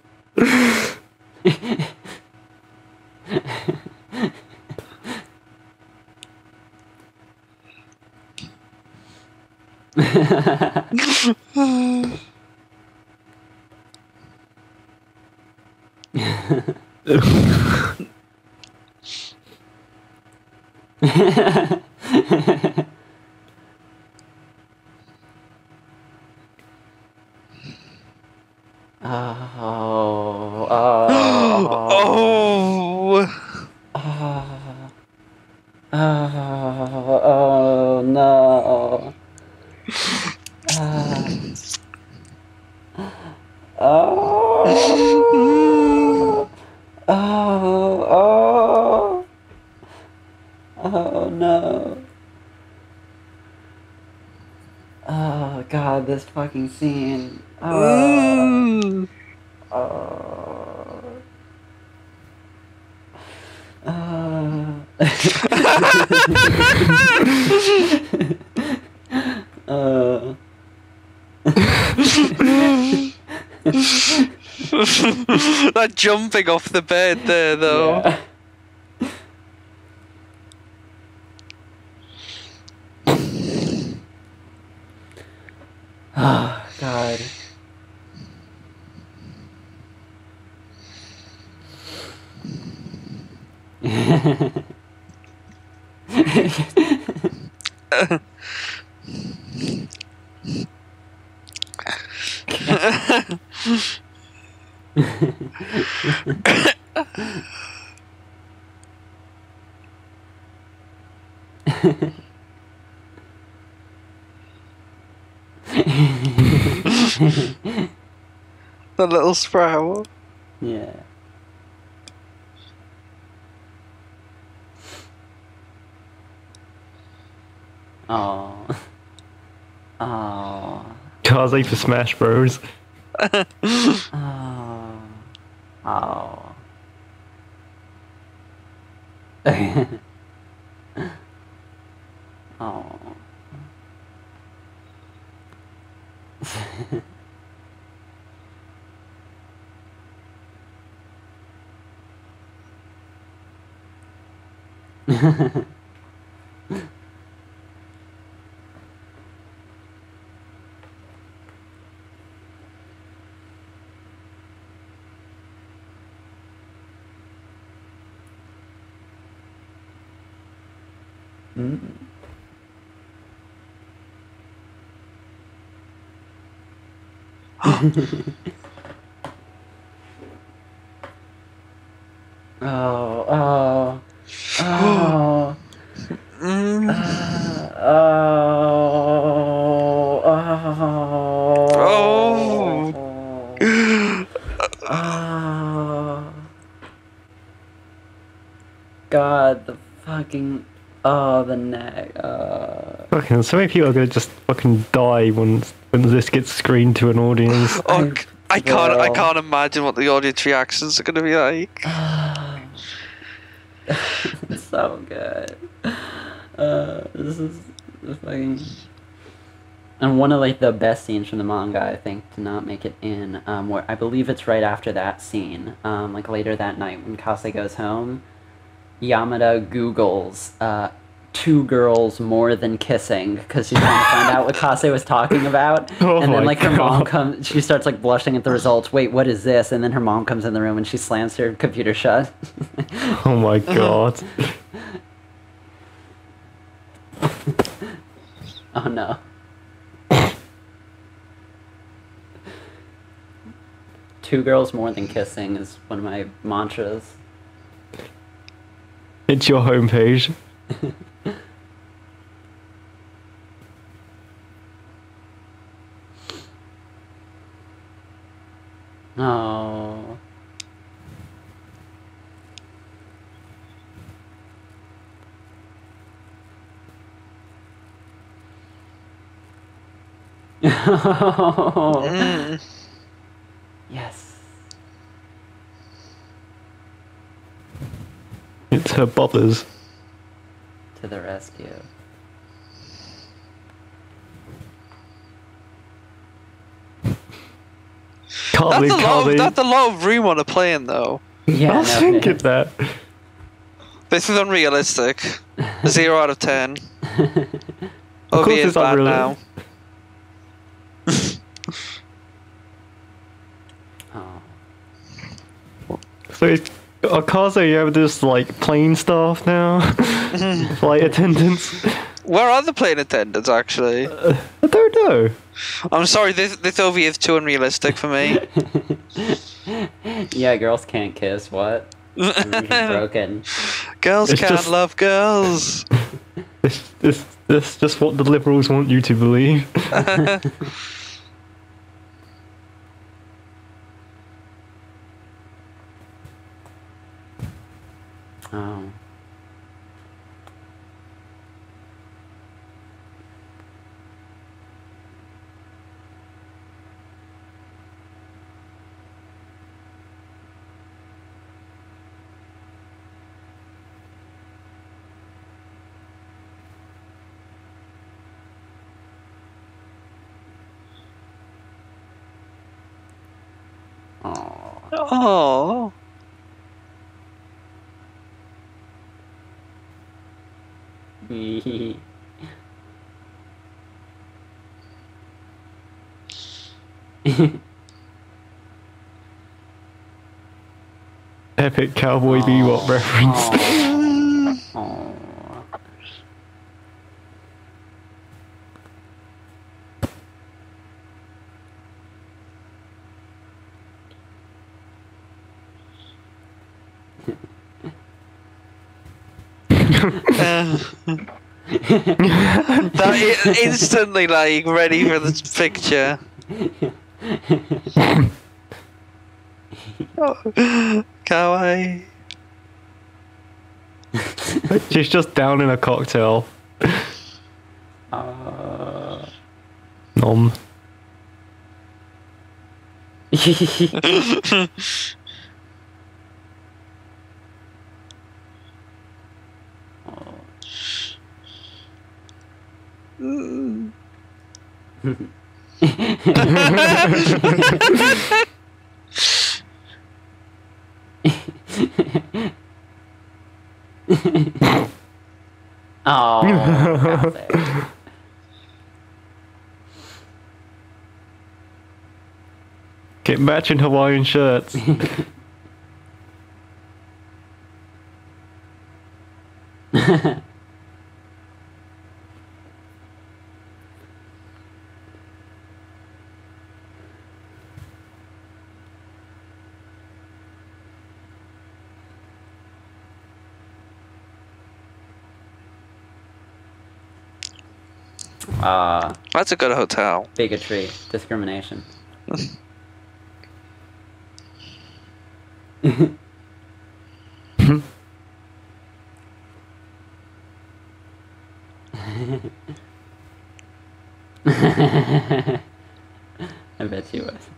Oh no. Oh no. Oh god, this fucking scene. That jumping off the bed there, though. Yeah. Oh god. The little sprout. Yeah. Oh. Oh. Kaze for Smash Bros. Oh. Oh. Oh. Mm. Oh, oh, oh, oh, oh, God, the fucking, oh, the neck, Fucking, so many people are gonna just fucking die when this gets screened to an audience. Oh, I will. can't imagine what the audience reactions are going to be like. It's so good. This is the fucking... And one of like the best scenes from the manga, I think, to not make it in, where I believe it's right after that scene, like later that night when Kase goes home, Yamada Googles, two girls more than kissing, because she's trying to find out what Kase was talking about, Oh and then my like her mom God. comes, she starts like blushing at the results, wait, what is this? And then her mom comes in the room and she slams her computer shut. Oh my god. Oh no. Two girls more than kissing is one of my mantras. It's your homepage. Oh. Yes. It's her bothers. To the rescue. Can't believe Kaze. That's a lot of room on a plane, though. Yeah, I was no, thinking that. This is unrealistic. 0 out of 10. Of OVA course is it's bad unrealistic. now. Oh. So is Kaze, you have this like plane staff now? Flight attendants? Where are the plane attendants, actually? I don't know. I'm sorry, this OVA is too unrealistic for me. Yeah, girls can't kiss, what? Illusion broken. Girls It's can't just- love girls. This just what the liberals want you to believe. Oh. Oh. Oh. Epic Cowboy Bebop reference. Oh. That instantly like ready for this picture. Kawaii. She's just down in a cocktail. Nom. Oh, classic. Get matching Hawaiian shirts. That's a good hotel. Bigotry, discrimination. I bet she was.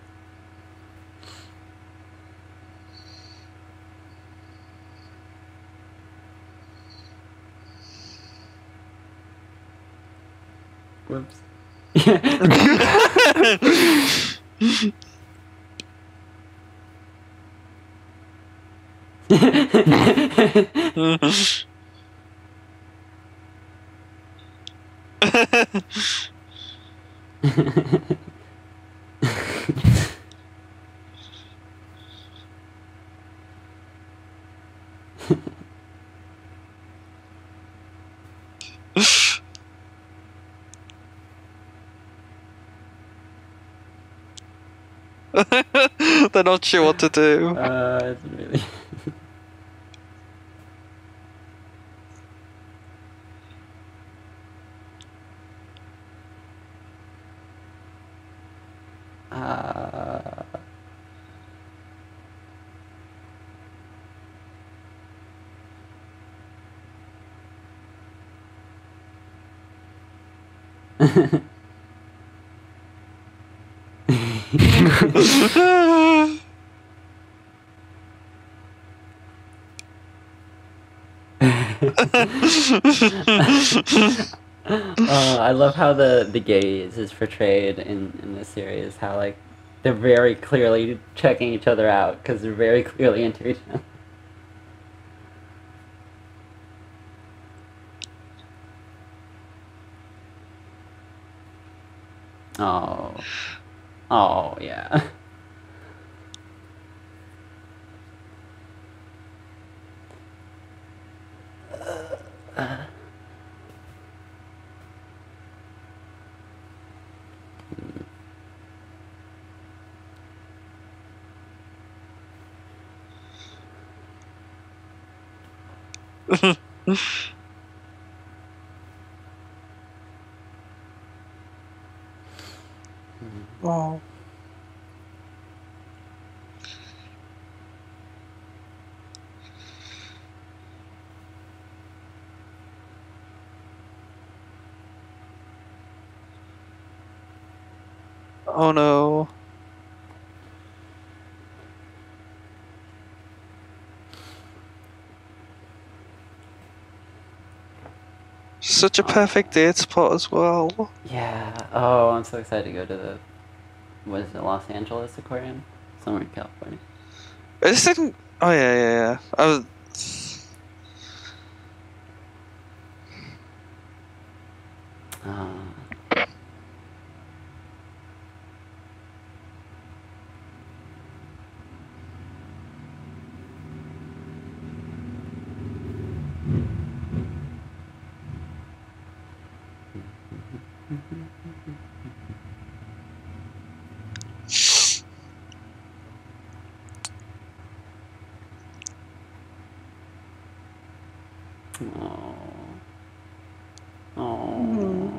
Whoops. They're not sure what to do. It's really. I love how the gaze is portrayed in this series. How like they're very clearly checking each other out because they're very clearly into each other. Oh, oh yeah. Oh. Oh no. Such a perfect date spot as well. Yeah. Oh, I'm so excited to go to the, what is it, Los Angeles Aquarium? Somewhere in California. I just didn't. Oh yeah. I was. Oh. Oh.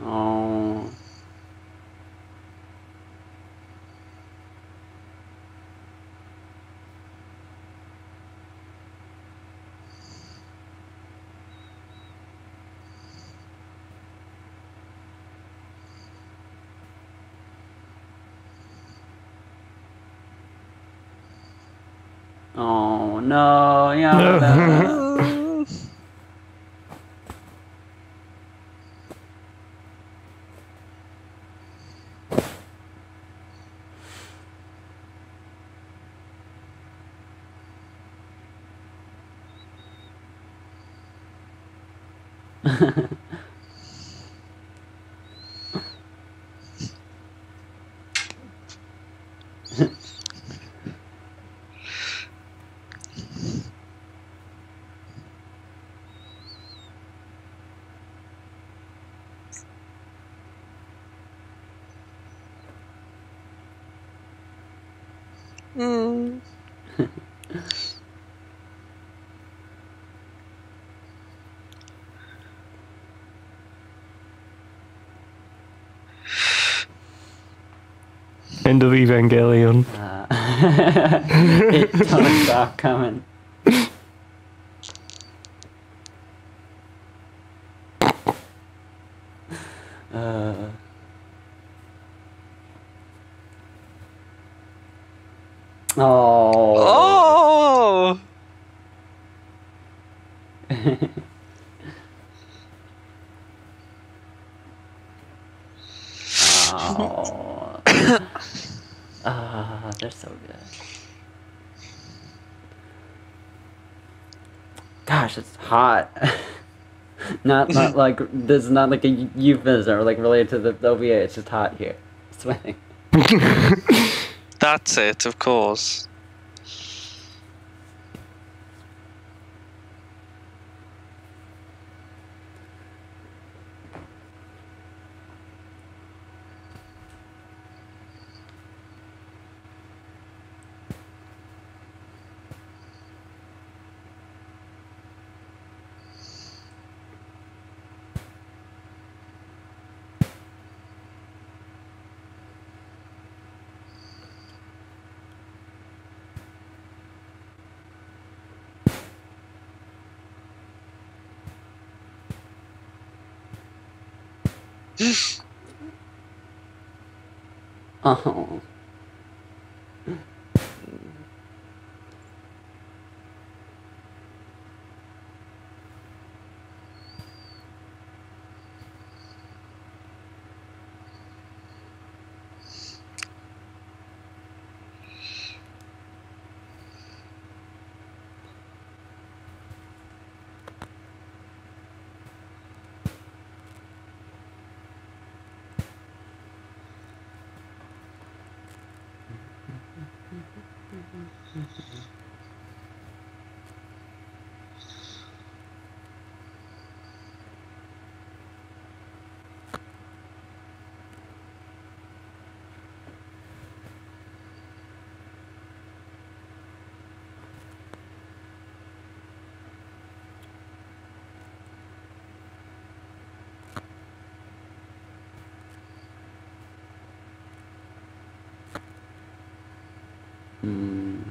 Oh. Oh no, Yamada. End of Evangelion. It don't stop coming. Oh. Oh! Oh. They're so good. Gosh, it's hot. not like this is not like a euphemism or like related to the OVA. It's just hot here. Sweating. That's it, of course. Oh. Hmm.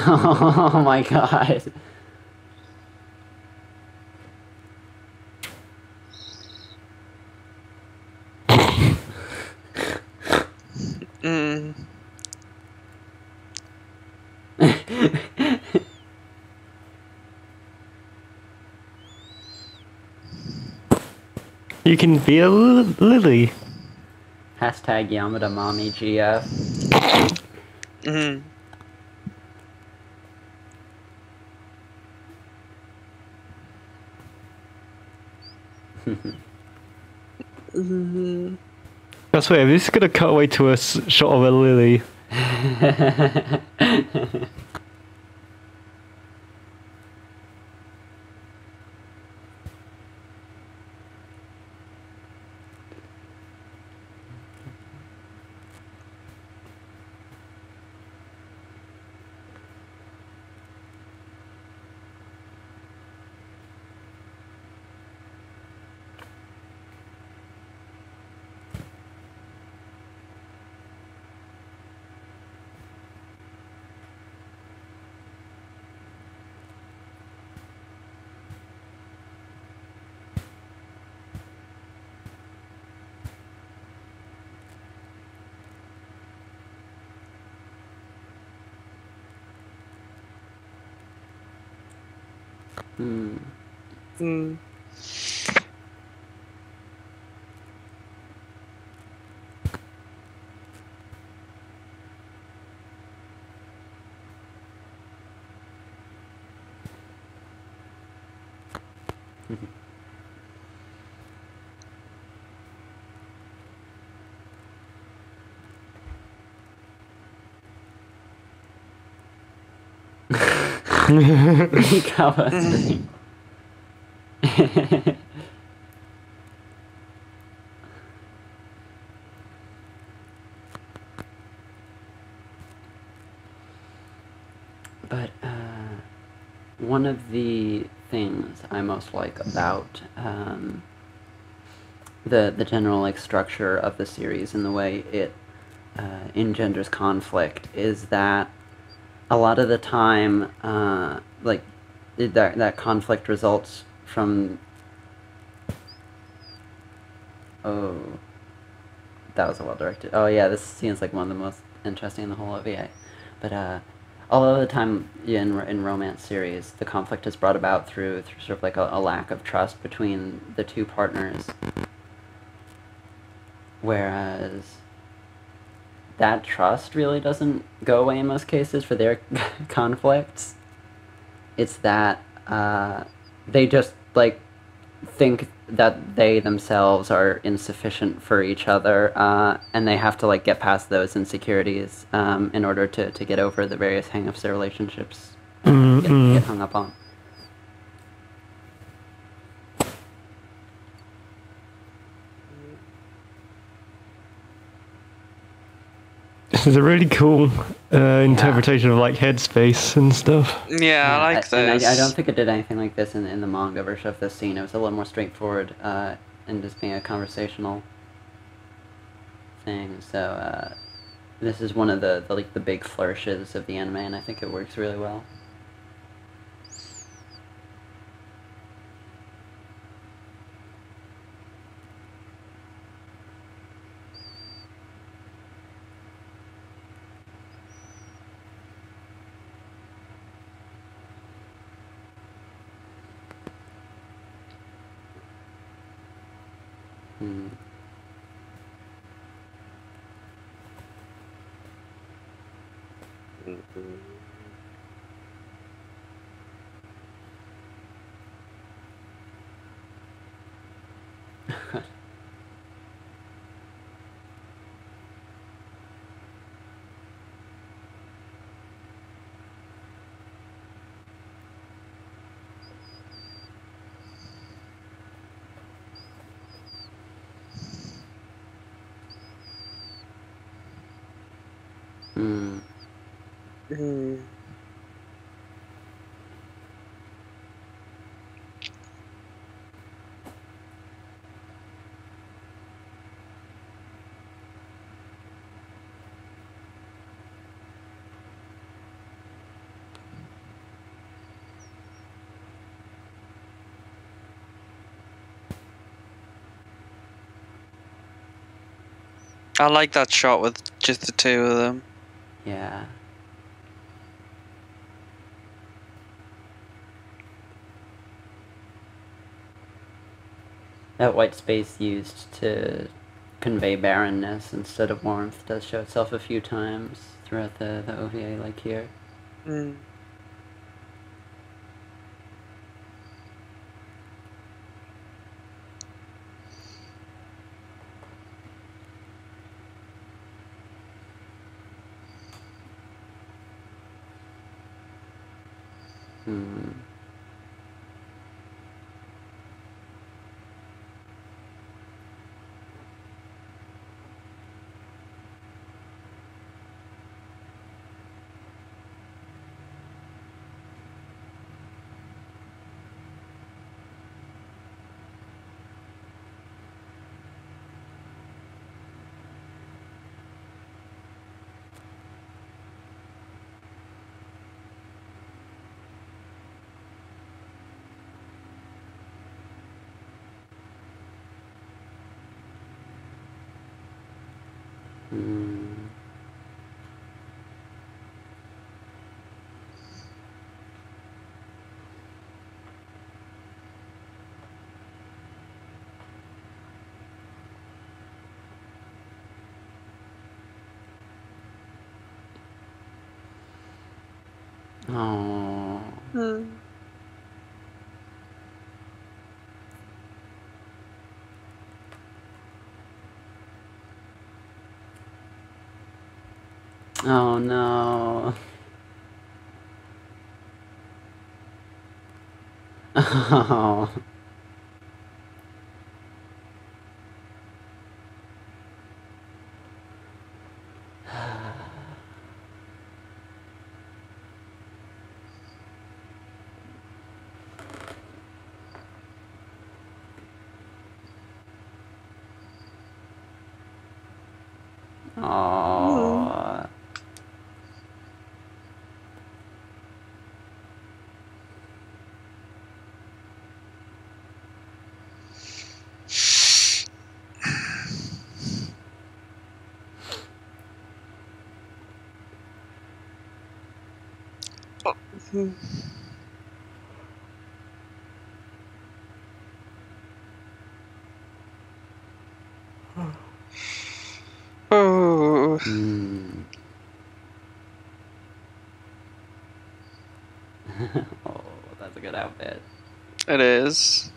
Oh my god. Mm. You can be a lily. Hashtag Yamada Mommy GF. Mm. I swear, this is gonna cut away to a shot of a lily. Mm. But one of the things I most like about the general like structure of the series and the way it engenders conflict is that a lot of the time like that conflict results from that was a well directed. Oh yeah, this seems like one of the most interesting in the whole OVA. But a lot of the time in romance series, the conflict is brought about through sort of like a lack of trust between the two partners. Whereas that trust really doesn't go away in most cases for their conflicts. It's that they just like think that they themselves are insufficient for each other, and they have to like get past those insecurities in order to get over the various hang-ups their relationships get hung up on. This is a really cool interpretation of like headspace and stuff. Yeah, I like and this. I don't think it did anything like this in the manga version of this scene. It was a little more straightforward and just being a conversational thing. So this is one of the like the big flourishes of the anime, and I think it works really well. I like that shot with just the two of them. Yeah. That white space used to convey barrenness instead of warmth does show itself a few times throughout the OVA, like here. Mm. Hmm. Hmm. Oh. Mm. Oh no. Oh. Oh. Oh. Hmm. Oh, that's a good outfit. It is.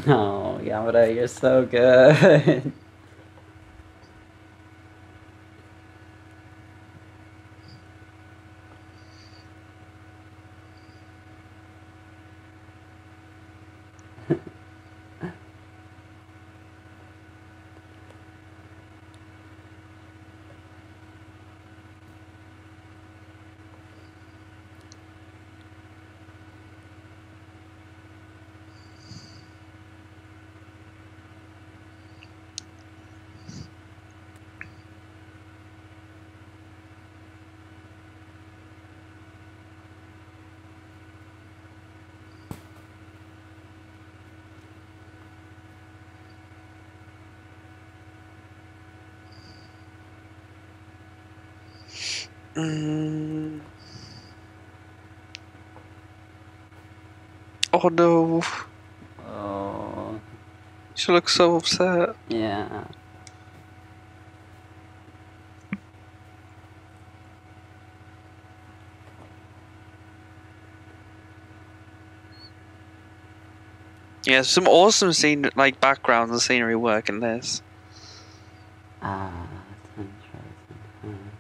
No, Yamada, you're so good. Mm. Oh no. Oh. She looks so upset. Yeah. Yeah, some awesome backgrounds and scenery work in this. Ah, that's interesting.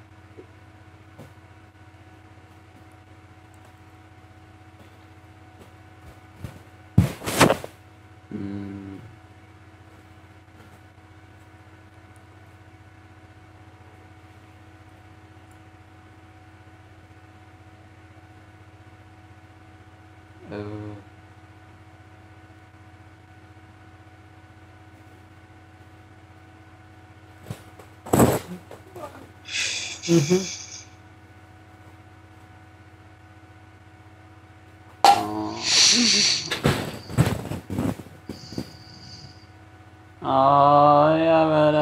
Huh. Mm. Oh. Mm-hmm. Oh, yeah, but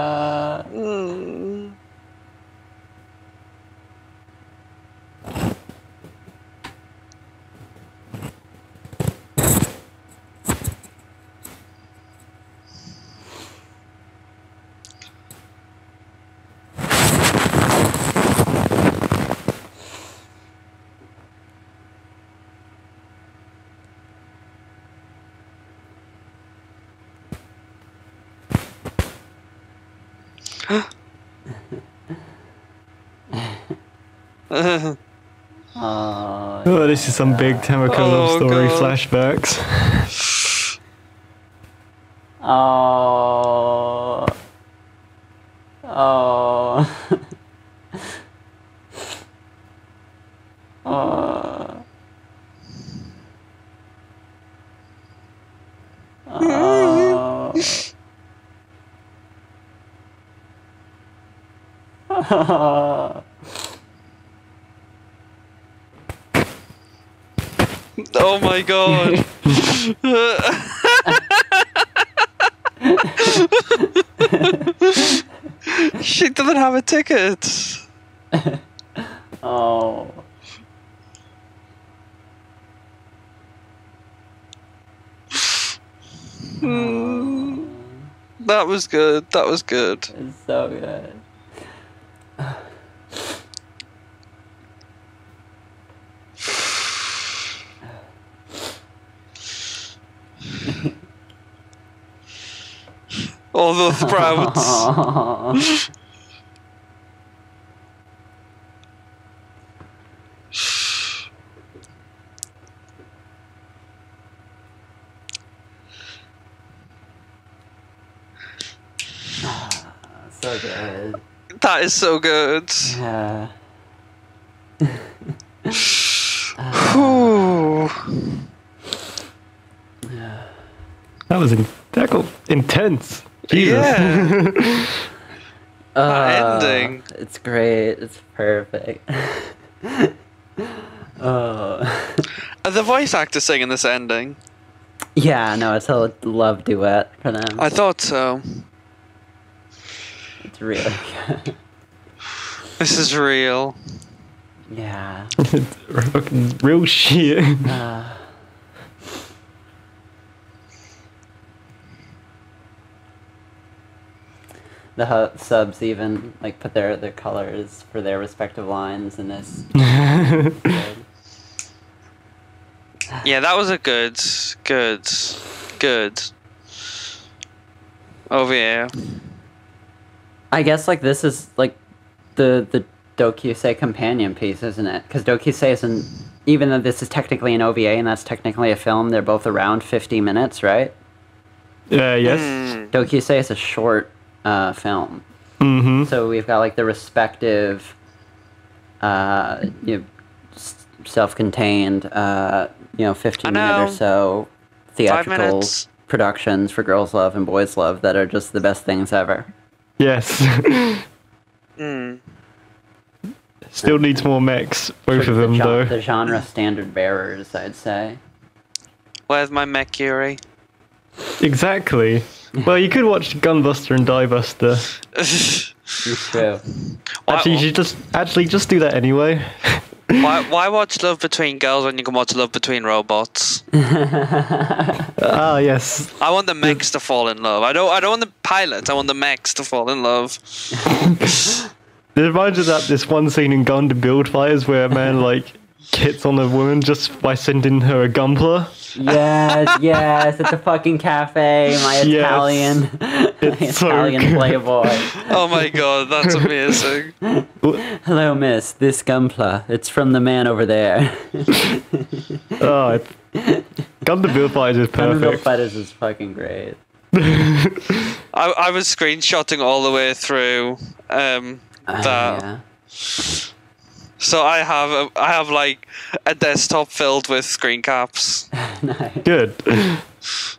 Oh, this is some big Tamako love story God. flashbacks. Oh. Oh. Oh. Oh. Oh. Oh my god. She doesn't have a ticket. Oh. That was good. That was good. It's so good. All the sprouts. Oh. So good. That is so good. Yeah. Whew. That got intense. Jesus. Yeah. That ending. It's great. It's perfect. Oh. Are the voice actors singing this ending? Yeah, no, it's a love duet for them. I thought so. It's really good. This is real. Yeah. It's fucking real shit. The subs even like put their colors for their respective lines in this. Yeah, that was a good. OVA. I guess like this is like the Dokusei companion piece, isn't it? Because Dokusei isn't, even though this is technically an OVA and that's technically a film, they're both around 50 minutes, right? Yes. Dokusei is a short film. Mm-hmm. So we've got like the respective, self-contained, 15-minute or so theatrical productions for Girls Love and Boys Love that are just the best things ever. Yes. Still needs more mechs, both of them, though. The genre standard bearers, I'd say. Where's my mech, Yuri? Exactly. Well, you could watch Gunbuster and Diebuster. It's true. Actually, you should just do that anyway. Why watch Love Between Girls when you can watch Love Between Robots? Ah, yes. I want the mechs to fall in love. I don't want the pilots. I want the mechs to fall in love. It reminds me of this one scene in Gundam Build Fighters where a man hits on a woman just by sending her a Gunpla. Yes, it's a fucking cafe, my Italian, Italian playboy. Oh my god, that's amazing. Hello, miss. This Gunpla, it's from the man over there. Oh, Gundam Build Fighters is Gundam Build perfect. Fighters is fucking great. I was screenshotting all the way through that. Yeah. So I have like a desktop filled with screen caps. Nice. Good.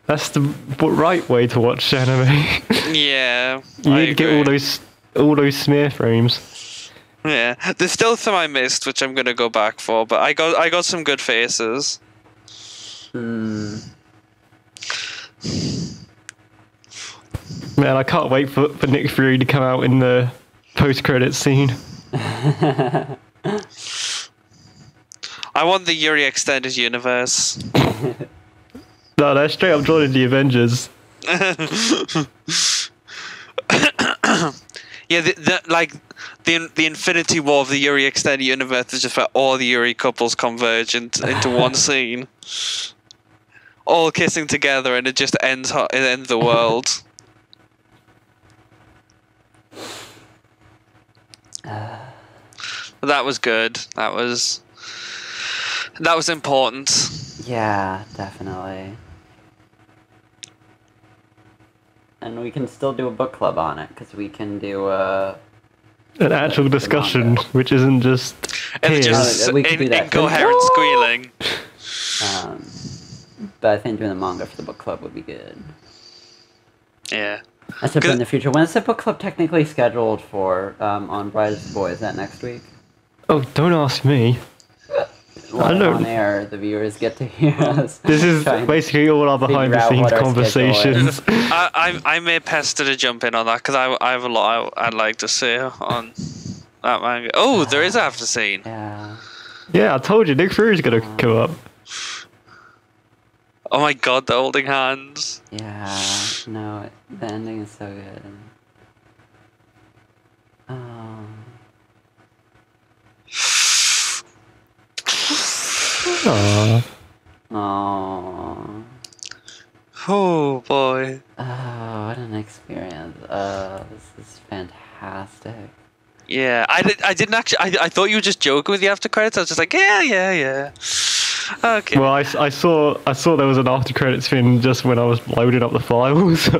That's the right way to watch anime. Yeah, You I need to get all those smear frames. Yeah, there's still some I missed, which I'm gonna go back for. But I got some good faces. Mm. Man, I can't wait for Nick Fury to come out in the post-credits scene. I want the Yuri extended universe. No, they're straight up joining the Avengers. Yeah, the Infinity War of the Yuri extended universe is just where all the Yuri couples converge into one scene, all kissing together, and it just ends the world. That was good. That was important. Yeah, definitely. And we can still do a book club on it, because we can do An actual discussion, which isn't just It's here. just we could do that. incoherent squealing. But I think doing the manga for the book club would be good. Yeah. That's up in the future. When is the book club technically scheduled for on Bride of the Boy? Is that next week? Oh, don't ask me. Live don't- on air, the viewers get to hear us. This is try and basically all our figure out behind-the-scenes what our schedule conversations. I may pester to jump in on that because I have a lot I'd like to say on that manga. Oh, there is after scene. Yeah. Yeah, I told you, Nick Fury's gonna come up. Oh my god, they're holding hands. Yeah. No, the ending is so good. Oh. Aww. Oh. Oh boy. Oh, what an experience. This is fantastic. Yeah, I didn't actually. I thought you were just joking with the after credits. I was just like, yeah. Okay. Well, I saw there was an after credits thing just when I was loading up the file. So.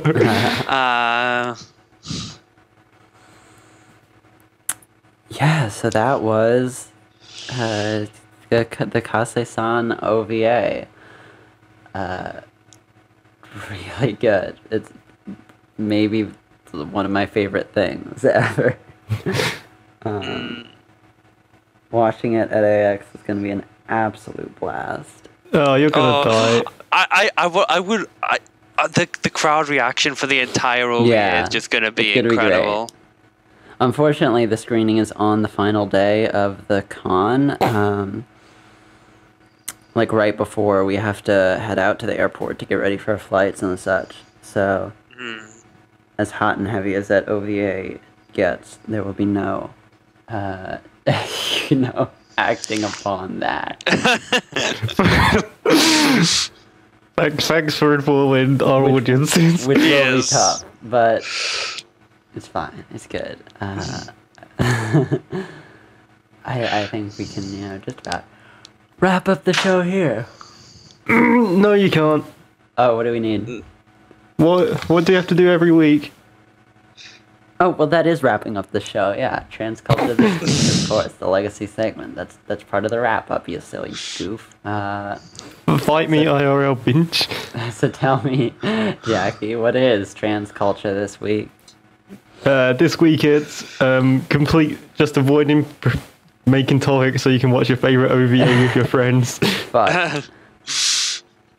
Yeah, so that was the KASE-SAN OVA. Really good. It's maybe one of my favorite things ever. Watching it at AX is going to be an absolute blast. Oh, you're gonna die. The crowd reaction for the entire OVA Yeah, is just gonna be it's gonna be great. incredible. Unfortunately, the screening is on the final day of the con. Like right before we have to head out to the airport to get ready for our flights and such. So, as hot and heavy as that OVA gets, there will be no, acting upon that. Thanks for informing our audiences. Which will be Yes. tough, but it's fine. It's good. I think we can, just about wrap up the show here. No, you can't. Oh, what do we need? What do you have to do every week? Oh, well, that is wrapping up the show. Yeah, Transculture this week, of course, the legacy segment. That's part of the wrap up, you silly goof. Fight me, IRL binge. So tell me, Jackie, what is Transculture this week? This week it's complete just avoiding making topics so you can watch your favorite OVA with your friends. Fuck.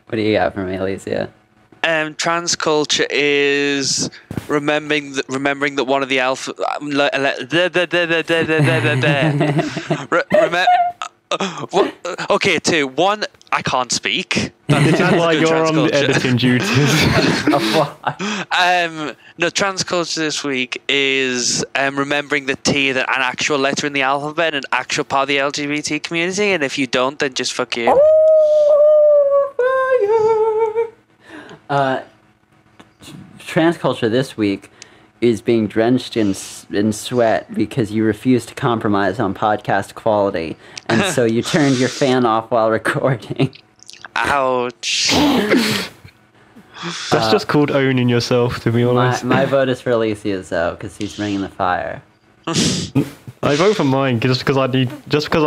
What do you got for me, Alicia? Transculture is remembering that one of the alpha. Okay, 2. 1. I can't speak. This is That's why good you're on Transculture. editing duties. No, Transculture this week is remembering the T, that an actual letter in the alphabet, an actual part of the LGBT community, and if you don't, then just fuck you. Transculture this week is being drenched in sweat because you refuse to compromise on podcast quality, and so you turned your fan off while recording. Ouch. That's just called owning yourself, to be honest. My vote is for Alicia's though, because he's bringing the fire. I vote for mine just because I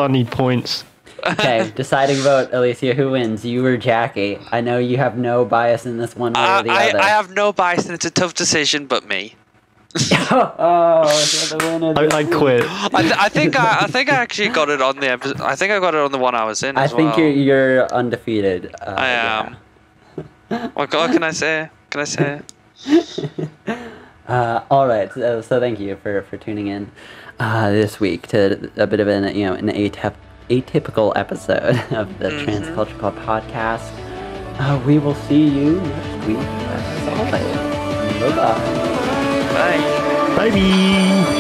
need points. Okay, deciding vote, Alicia. Who wins? You or Jackie? I know you have no bias in this one way or the other. I have no bias, and it's a tough decision, but me. Oh, the winner. I quit. I think I actually got it on the episode. I think I got it on the one I was in. I think you're undefeated. I am. What can I say? Can I say? All right. So thank you for tuning in this week to a bit of an an atypical episode of the Transculture Club podcast. We will see you next week. As always. Bye-bye. Bye. Bye.